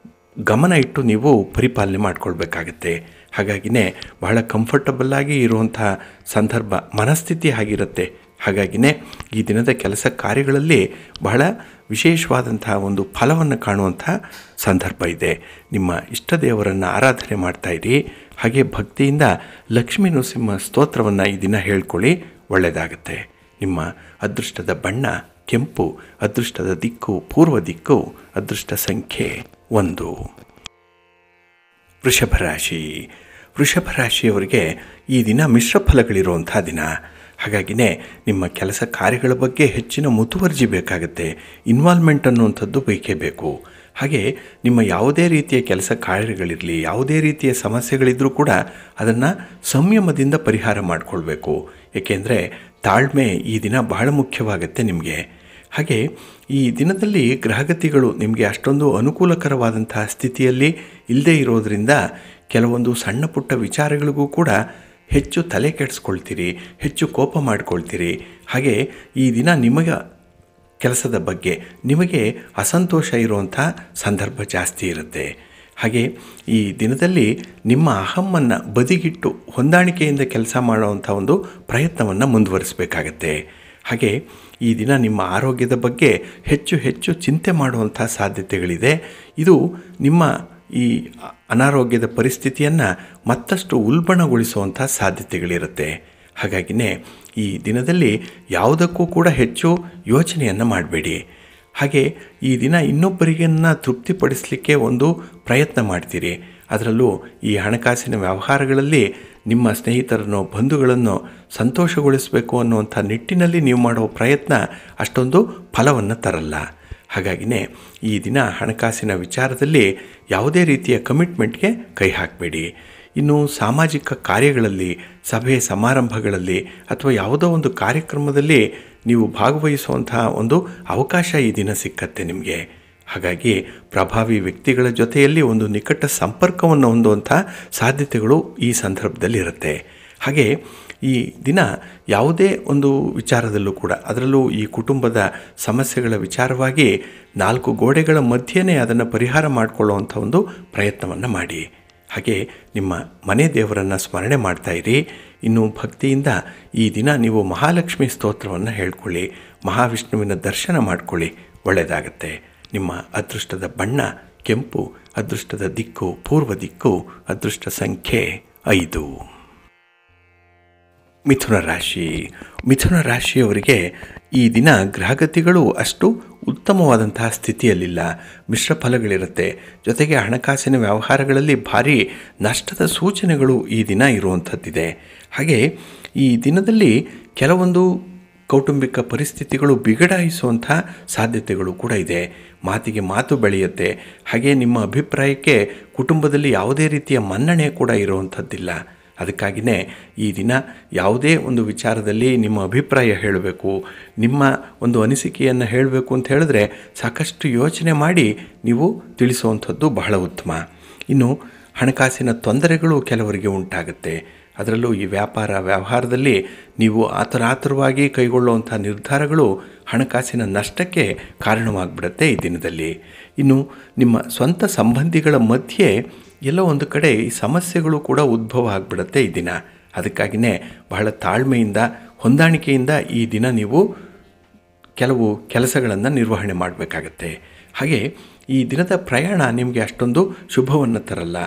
ಗಮನ ಇಟ್ಟು ನೀವು ಪರಿಪಾಲನೆ ಮಾಡಿಕೊಳ್ಬೇಕಾಗತ್ತೆ. ಹಾಗಾಗಿನೇ ಬಹಳ ಕಂಫರ್ಟಬಲ್ಲಾಗಿ ಇರುವಂಥ ಸಂದರ್ಭ, ಮನಸ್ಥಿತಿ ಆಗಿರುತ್ತೆ. ಹಾಗಾಗಿನೇ ಈ ದಿನದ ಕೆಲಸ ಕಾರ್ಯಗಳಲ್ಲಿ ಬಹಳ ವಿಶೇಷವಾದಂಥ ಒಂದು ಫಲವನ್ನು ಕಾಣುವಂಥ ಸಂದರ್ಭ ಇದೆ. ನಿಮ್ಮ ಇಷ್ಟ ದೇವರನ್ನು ಆರಾಧನೆ ಮಾಡ್ತಾಯಿರಿ. ಹಾಗೆ ಭಕ್ತಿಯಿಂದ ಲಕ್ಷ್ಮೀ ನರಸಿಂಹ ಸ್ತೋತ್ರವನ್ನು ಈ ದಿನ ಹೇಳ್ಕೊಳ್ಳಿ, ಒಳ್ಳೆಯದಾಗುತ್ತೆ. ನಿಮ್ಮ ಅದೃಷ್ಟದ ಬಣ್ಣ ಕೆಂಪು, ಅದೃಷ್ಟದ ದಿಕ್ಕು ಪೂರ್ವ ದಿಕ್ಕು, ಅದೃಷ್ಟ ಸಂಖ್ಯೆ 1. ವೃಷಭ ರಾಶಿ. ವೃಷಭ ರಾಶಿಯವರಿಗೆ ಈ ದಿನ ಮಿಶ್ರ ಫಲಗಳಿರುವಂಥ ದಿನ. ಹಾಗಾಗಿನೇ ನಿಮ್ಮ ಕೆಲಸ ಕಾರ್ಯಗಳ ಬಗ್ಗೆ ಹೆಚ್ಚಿನ ಮುತುವರ್ಜಿ ಬೇಕಾಗುತ್ತೆ. ಇನ್ವಾಲ್ವ್ಮೆಂಟ್ ಅನ್ನುವಂಥದ್ದು ಬೇಕೇ ಬೇಕು. ಹಾಗೆ ನಿಮ್ಮ ಯಾವುದೇ ರೀತಿಯ ಕೆಲಸ ಕಾರ್ಯಗಳಿರಲಿ, ಯಾವುದೇ ರೀತಿಯ ಸಮಸ್ಯೆಗಳಿದ್ದರೂ ಕೂಡ ಅದನ್ನು ಸಂಯಮದಿಂದ ಪರಿಹಾರ ಮಾಡಿಕೊಳ್ಬೇಕು. ಏಕೆಂದರೆ ತಾಳ್ಮೆ ಈ ದಿನ ಬಹಳ ಮುಖ್ಯವಾಗುತ್ತೆ ನಿಮಗೆ. ಹಾಗೆ ಈ ದಿನದಲ್ಲಿ ಗ್ರಹಗತಿಗಳು ನಿಮಗೆ ಅಷ್ಟೊಂದು ಅನುಕೂಲಕರವಾದಂಥ ಸ್ಥಿತಿಯಲ್ಲಿ ಇಲ್ಲದೇ ಇರೋದರಿಂದ ಕೆಲವೊಂದು ಸಣ್ಣ ಪುಟ್ಟ ವಿಚಾರಗಳಿಗೂ ಕೂಡ ಹೆಚ್ಚು ತಲೆ ಕೆಡಿಸ್ಕೊಳ್ತೀರಿ, ಹೆಚ್ಚು ಕೋಪ ಮಾಡ್ಕೊಳ್ತೀರಿ. ಹಾಗೆ ಈ ದಿನ ನಿಮಗೆ ಕೆಲಸದ ಬಗ್ಗೆ ನಿಮಗೆ ಅಸಂತೋಷ ಇರುವಂಥ ಸಂದರ್ಭ ಜಾಸ್ತಿ ಇರುತ್ತೆ. ಹಾಗೆ ಈ ದಿನದಲ್ಲಿ ನಿಮ್ಮ ಅಹಮ್ಮನ್ನು ಬದಿಗಿಟ್ಟು ಹೊಂದಾಣಿಕೆಯಿಂದ ಕೆಲಸ ಮಾಡುವಂಥ ಒಂದು ಪ್ರಯತ್ನವನ್ನು ಮುಂದುವರಿಸಬೇಕಾಗತ್ತೆ. ಹಾಗೆ ಈ ದಿನ ನಿಮ್ಮ ಆರೋಗ್ಯದ ಬಗ್ಗೆ ಹೆಚ್ಚು ಹೆಚ್ಚು ಚಿಂತೆ ಮಾಡುವಂಥ ಸಾಧ್ಯತೆಗಳಿದೆ. ಇದು ನಿಮ್ಮ ಈ ಅನಾರೋಗ್ಯದ ಪರಿಸ್ಥಿತಿಯನ್ನು ಮತ್ತಷ್ಟು ಉಲ್ಬಣಗೊಳಿಸುವಂಥ ಸಾಧ್ಯತೆಗಳಿರುತ್ತೆ. ಹಾಗಾಗಿನೇ ಈ ದಿನದಲ್ಲಿ ಯಾವುದಕ್ಕೂ ಕೂಡ ಹೆಚ್ಚು ಯೋಚನೆಯನ್ನು ಮಾಡಬೇಡಿ. ಹಾಗೆ ಈ ದಿನ ಇನ್ನೊಬ್ಬರಿಗನ್ನು ತೃಪ್ತಿಪಡಿಸಲಿಕ್ಕೆ ಒಂದು ಪ್ರಯತ್ನ ಮಾಡ್ತೀರಿ. ಅದರಲ್ಲೂ ಈ ಹಣಕಾಸಿನ ವ್ಯವಹಾರಗಳಲ್ಲಿ ನಿಮ್ಮ ಸ್ನೇಹಿತರನ್ನು ಬಂಧುಗಳನ್ನು ಸಂತೋಷಗೊಳಿಸಬೇಕು ಅನ್ನುವಂಥ ನಿಟ್ಟಿನಲ್ಲಿ ನೀವು ಮಾಡೋ ಪ್ರಯತ್ನ ಅಷ್ಟೊಂದು ಫಲವನ್ನು ತರಲ್ಲ. ಹಾಗಾಗಿನೇ ಈ ದಿನ ಹಣಕಾಸಿನ ವಿಚಾರದಲ್ಲಿ ಯಾವುದೇ ರೀತಿಯ ಕಮಿಟ್ಮೆಂಟ್ಗೆ ಕೈ ಹಾಕಬೇಡಿ. ಇನ್ನು ಸಾಮಾಜಿಕ ಕಾರ್ಯಗಳಲ್ಲಿ, ಸಭೆ ಸಮಾರಂಭಗಳಲ್ಲಿ ಅಥವಾ ಯಾವುದೋ ಒಂದು ಕಾರ್ಯಕ್ರಮದಲ್ಲಿ ನೀವು ಭಾಗವಹಿಸುವಂತಹ ಒಂದು ಅವಕಾಶ ಈ ದಿನ ಸಿಕ್ಕತ್ತೆ ನಿಮಗೆ. ಹಾಗಾಗಿ ಪ್ರಭಾವಿ ವ್ಯಕ್ತಿಗಳ ಜೊತೆಯಲ್ಲಿ ಒಂದು ನಿಕಟ ಸಂಪರ್ಕವನ್ನು ಹೊಂದುವಂಥ ಸಾಧ್ಯತೆಗಳು ಈ ಸಂದರ್ಭದಲ್ಲಿ ಇರುತ್ತೆ. ಹಾಗೆ ಈ ದಿನ ಯಾವುದೇ ಒಂದು ವಿಚಾರದಲ್ಲೂ ಕೂಡ, ಅದರಲ್ಲೂ ಈ ಕುಟುಂಬದ ಸಮಸ್ಯೆಗಳ ವಿಚಾರವಾಗಿ 4 ಗೋಡೆಗಳ ಮಧ್ಯೆಯೇ ಅದನ್ನು ಪರಿಹಾರ ಮಾಡಿಕೊಳ್ಳುವಂಥ ಒಂದು ಪ್ರಯತ್ನವನ್ನು ಮಾಡಿ. ಹಾಗೆ ನಿಮ್ಮ ಮನೆ ದೇವರನ್ನು ಸ್ಮರಣೆ ಮಾಡ್ತಾಯಿರಿ. ಇನ್ನು ಭಕ್ತಿಯಿಂದ ಈ ದಿನ ನೀವು ಮಹಾಲಕ್ಷ್ಮಿ ಸ್ತೋತ್ರವನ್ನು ಹೇಳ್ಕೊಳ್ಳಿ, ಮಹಾವಿಷ್ಣುವಿನ ದರ್ಶನ ಮಾಡಿಕೊಳ್ಳಿ, ಒಳ್ಳೆಯದಾಗತ್ತೆ. ನಿಮ್ಮ ಅದೃಷ್ಟದ ಬಣ್ಣ ಕೆಂಪು, ಅದೃಷ್ಟದ ದಿಕ್ಕು ಪೂರ್ವ ದಿಕ್ಕು, ಅದೃಷ್ಟ ಸಂಖ್ಯೆ 5. ಮಿಥುನ ರಾಶಿ. ಮಿಥುನ ರಾಶಿಯವರಿಗೆ ಈ ದಿನ ಗ್ರಹಗತಿಗಳು ಅಷ್ಟು ಉತ್ತಮವಾದಂತಹ ಸ್ಥಿತಿಯಲ್ಲಿಲ್ಲ, ಮಿಶ್ರ ಫಲಗಳಿರುತ್ತೆ. ಜೊತೆಗೆ ಹಣಕಾಸಿನ ವ್ಯವಹಾರಗಳಲ್ಲಿ ಭಾರಿ ನಷ್ಟದ ಸೂಚನೆಗಳು ಈ ದಿನ ಇರುವಂಥದ್ದಿದೆ. ಹಾಗೆ ಈ ದಿನದಲ್ಲಿ ಕೆಲವೊಂದು ಕೌಟುಂಬಿಕ ಪರಿಸ್ಥಿತಿಗಳು ಬಿಗಡಾಯಿಸುವಂಥ ಸಾಧ್ಯತೆಗಳು ಕೂಡ ಇದೆ. ಮಾತಿಗೆ ಮಾತು ಬೆಳೆಯುತ್ತೆ. ಹಾಗೆ ನಿಮ್ಮ ಅಭಿಪ್ರಾಯಕ್ಕೆ ಕುಟುಂಬದಲ್ಲಿ ಯಾವುದೇ ರೀತಿಯ ಮನ್ನಣೆ ಕೂಡ ಇರುವಂಥದ್ದಿಲ್ಲ. ಅದಕ್ಕಾಗಿಯೇ ಈ ದಿನ ಯಾವುದೇ ಒಂದು ವಿಚಾರದಲ್ಲಿ ನಿಮ್ಮ ಅಭಿಪ್ರಾಯ ಹೇಳಬೇಕು, ನಿಮ್ಮ ಒಂದು ಅನಿಸಿಕೆಯನ್ನು ಹೇಳಬೇಕು ಅಂತ ಹೇಳಿದ್ರೆ ಸಾಕಷ್ಟು ಯೋಚನೆ ಮಾಡಿ ನೀವು ತಿಳಿಸುವಂಥದ್ದು ಬಹಳ ಉತ್ತಮ. ಇನ್ನು ಹಣಕಾಸಿನ ತೊಂದರೆಗಳು ಕೆಲವರಿಗೆ ಉಂಟಾಗುತ್ತೆ. ಅದರಲ್ಲೂ ಈ ವ್ಯವಹಾರದಲ್ಲಿ ನೀವು ಆತುರಾತುರವಾಗಿ ಕೈಗೊಳ್ಳುವಂಥ ನಿರ್ಧಾರಗಳು ಹಣಕಾಸಿನ ನಷ್ಟಕ್ಕೆ ಕಾರಣವಾಗಿಬಿಡುತ್ತೆ ಈ ದಿನದಲ್ಲಿ. ಇನ್ನು ನಿಮ್ಮ ಸ್ವಂತ ಸಂಬಂಧಿಗಳ ಮಧ್ಯೆ ಎಲ್ಲೋ ಒಂದು ಕಡೆ ಈ ಸಮಸ್ಯೆಗಳು ಕೂಡ ಉದ್ಭವ ಆಗಿಬಿಡುತ್ತೆ ಈ ದಿನ. ಅದಕ್ಕಾಗಿಯೇ ಬಹಳ ತಾಳ್ಮೆಯಿಂದ ಹೊಂದಾಣಿಕೆಯಿಂದ ಈ ದಿನ ನೀವು ಕೆಲವು ಕೆಲಸಗಳನ್ನು ನಿರ್ವಹಣೆ ಮಾಡಬೇಕಾಗತ್ತೆ. ಹಾಗೆ ಈ ದಿನದ ಪ್ರಯಾಣ ನಿಮಗೆ ಅಷ್ಟೊಂದು ಶುಭವನ್ನು ತರಲ್ಲ.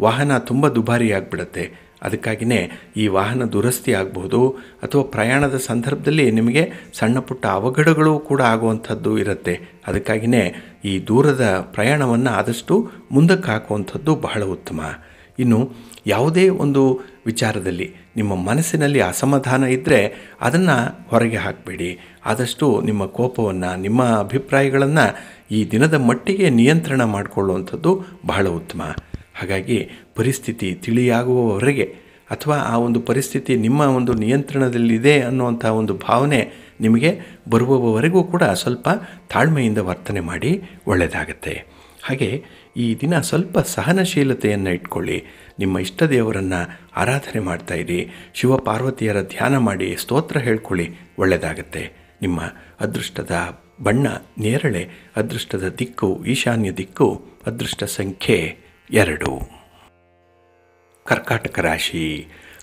ವಾಹನ ತುಂಬ ದುಬಾರಿ ಆಗಿಬಿಡುತ್ತೆ. ಅದಕ್ಕಾಗಿಯೇ ಈ ವಾಹನ ದುರಸ್ತಿ ಆಗಬಹುದು ಅಥವಾ ಪ್ರಯಾಣದ ಸಂದರ್ಭದಲ್ಲಿ ನಿಮಗೆ ಸಣ್ಣ ಪುಟ್ಟ ಅವಘಡಗಳು ಕೂಡ ಆಗುವಂಥದ್ದು ಇರುತ್ತೆ. ಅದಕ್ಕಾಗಿಯೇ ಈ ದೂರದ ಪ್ರಯಾಣವನ್ನು ಆದಷ್ಟು ಮುಂದಕ್ಕೆ ಹಾಕುವಂಥದ್ದು ಬಹಳ ಉತ್ತಮ. ಇನ್ನು ಯಾವುದೇ ಒಂದು ವಿಚಾರದಲ್ಲಿ ನಿಮ್ಮ ಮನಸ್ಸಿನಲ್ಲಿ ಅಸಮಾಧಾನ ಇದ್ದರೆ ಅದನ್ನು ಹೊರಗೆ ಹಾಕಬೇಡಿ. ಆದಷ್ಟು ನಿಮ್ಮ ಕೋಪವನ್ನು, ನಿಮ್ಮ ಅಭಿಪ್ರಾಯಗಳನ್ನು ಈ ದಿನದ ಮಟ್ಟಿಗೆ ನಿಯಂತ್ರಣ ಮಾಡಿಕೊಳ್ಳುವಂಥದ್ದು ಬಹಳ ಉತ್ತಮ. ಹಾಗಾಗಿ ಪರಿಸ್ಥಿತಿ ತಿಳಿಯಾಗುವವರೆಗೆ ಅಥವಾ ಆ ಒಂದು ಪರಿಸ್ಥಿತಿ ನಿಮ್ಮ ಒಂದು ನಿಯಂತ್ರಣದಲ್ಲಿದೆ ಅನ್ನುವಂಥ ಒಂದು ಭಾವನೆ ನಿಮಗೆ ಬರುವವರೆಗೂ ಕೂಡ ಸ್ವಲ್ಪ ತಾಳ್ಮೆಯಿಂದ ವರ್ತನೆ ಮಾಡಿ ಒಳ್ಳೆಯದಾಗತ್ತೆ. ಹಾಗೆ ಈ ದಿನ ಸ್ವಲ್ಪ ಸಹನಶೀಲತೆಯನ್ನು ಇಟ್ಕೊಳ್ಳಿ. ನಿಮ್ಮ ಇಷ್ಟ ದೇವರನ್ನು ಆರಾಧನೆ ಮಾಡ್ತಾಯಿರಿ, ಶಿವ ಪಾರ್ವತಿಯರ ಧ್ಯಾನ ಮಾಡಿ ಸ್ತೋತ್ರ ಹೇಳ್ಕೊಳ್ಳಿ, ಒಳ್ಳೆಯದಾಗತ್ತೆ. ನಿಮ್ಮ ಅದೃಷ್ಟದ ಬಣ್ಣ ನೇರಳೆ, ಅದೃಷ್ಟದ ದಿಕ್ಕು ಈಶಾನ್ಯ ದಿಕ್ಕು, ಅದೃಷ್ಟ ಸಂಖ್ಯೆ 2.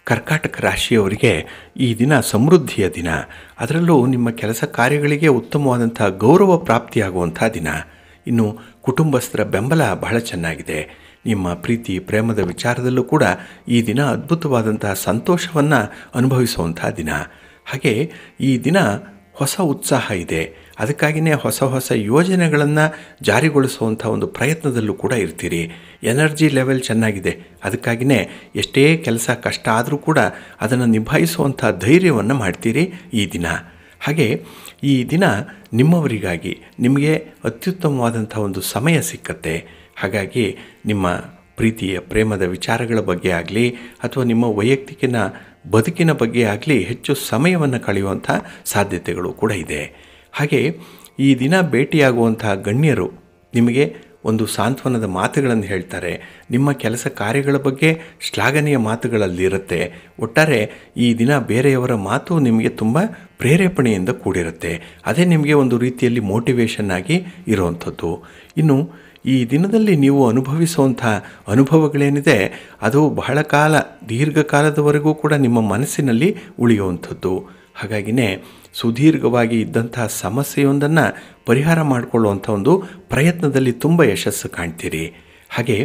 ಕರ್ಕಾಟಕ ರಾಶಿಯವರಿಗೆ ಈ ದಿನ ಸಮೃದ್ಧಿಯ ದಿನ. ಅದರಲ್ಲೂ ನಿಮ್ಮ ಕೆಲಸ ಕಾರ್ಯಗಳಿಗೆ ಉತ್ತಮವಾದಂಥ ಗೌರವ ಪ್ರಾಪ್ತಿಯಾಗುವಂಥ ದಿನ. ಇನ್ನು ಕುಟುಂಬಸ್ಥರ ಬೆಂಬಲ ಬಹಳ ಚೆನ್ನಾಗಿದೆ. ನಿಮ್ಮ ಪ್ರೀತಿ ಪ್ರೇಮದ ವಿಚಾರದಲ್ಲೂ ಕೂಡ ಈ ದಿನ ಅದ್ಭುತವಾದಂತಹ ಸಂತೋಷವನ್ನು ಅನುಭವಿಸುವಂಥ ದಿನ. ಹಾಗೆ ಈ ದಿನ ಹೊಸ ಉತ್ಸಾಹ ಇದೆ. ಅದಕ್ಕಾಗಿಯೇ ಹೊಸ ಯೋಜನೆಗಳನ್ನು ಜಾರಿಗೊಳಿಸುವಂಥ ಒಂದು ಪ್ರಯತ್ನದಲ್ಲೂ ಕೂಡ ಇರ್ತೀರಿ. ಎನರ್ಜಿ ಲೆವೆಲ್ ಚೆನ್ನಾಗಿದೆ. ಅದಕ್ಕಾಗಿಯೇ ಎಷ್ಟೇ ಕೆಲಸ ಕಷ್ಟ ಆದರೂ ಕೂಡ ಅದನ್ನು ನಿಭಾಯಿಸುವಂಥ ಧೈರ್ಯವನ್ನು ಮಾಡ್ತೀರಿ ಈ ದಿನ. ಹಾಗೆ ಈ ದಿನ ನಿಮ್ಮವರಿಗಾಗಿ ನಿಮಗೆ ಅತ್ಯುತ್ತಮವಾದಂಥ ಒಂದು ಸಮಯ ಸಿಕ್ಕತ್ತೆ. ಹಾಗಾಗಿ ನಿಮ್ಮ ಪ್ರೀತಿಯ ಪ್ರೇಮದ ವಿಚಾರಗಳ ಬಗ್ಗೆ ಆಗಲಿ ಅಥವಾ ನಿಮ್ಮ ವೈಯಕ್ತಿಕ ಬದುಕಿನ ಬಗ್ಗೆ ಆಗಲಿ ಹೆಚ್ಚು ಸಮಯವನ್ನು ಕಳೆಯುವಂಥ ಸಾಧ್ಯತೆಗಳು ಕೂಡ ಇದೆ. ಹಾಗೆ ಈ ದಿನ ಭೇಟಿಯಾಗುವಂಥ ಗಣ್ಯರು ನಿಮಗೆ ಒಂದು ಸಾಂತ್ವನದ ಮಾತುಗಳನ್ನು ಹೇಳ್ತಾರೆ. ನಿಮ್ಮ ಕೆಲಸ ಕಾರ್ಯಗಳ ಬಗ್ಗೆ ಶ್ಲಾಘನೀಯ ಮಾತುಗಳಲ್ಲಿರುತ್ತೆ. ಒಟ್ಟಾರೆ ಈ ದಿನ ಬೇರೆಯವರ ಮಾತು ನಿಮಗೆ ತುಂಬ ಪ್ರೇರೇಪಣೆಯಿಂದ ಕೂಡಿರುತ್ತೆ. ಅದೇ ನಿಮಗೆ ಒಂದು ರೀತಿಯಲ್ಲಿ ಮೋಟಿವೇಶನ್ ಆಗಿ ಇರುವಂಥದ್ದು. ಇನ್ನು ಈ ದಿನದಲ್ಲಿ ನೀವು ಅನುಭವಿಸುವಂಥ ಅನುಭವಗಳೇನಿದೆ ಅದು ಬಹಳ ದೀರ್ಘಕಾಲದವರೆಗೂ ಕೂಡ ನಿಮ್ಮ ಮನಸ್ಸಿನಲ್ಲಿ ಉಳಿಯುವಂಥದ್ದು. ಹಾಗಾಗಿಯೇ ಸುದೀರ್ಘವಾಗಿ ಇದ್ದಂಥ ಸಮಸ್ಯೆಯೊಂದನ್ನು ಪರಿಹಾರ ಮಾಡಿಕೊಳ್ಳುವಂಥ ಒಂದು ಪ್ರಯತ್ನದಲ್ಲಿ ತುಂಬ ಯಶಸ್ಸು ಕಾಣ್ತೀರಿ. ಹಾಗೆ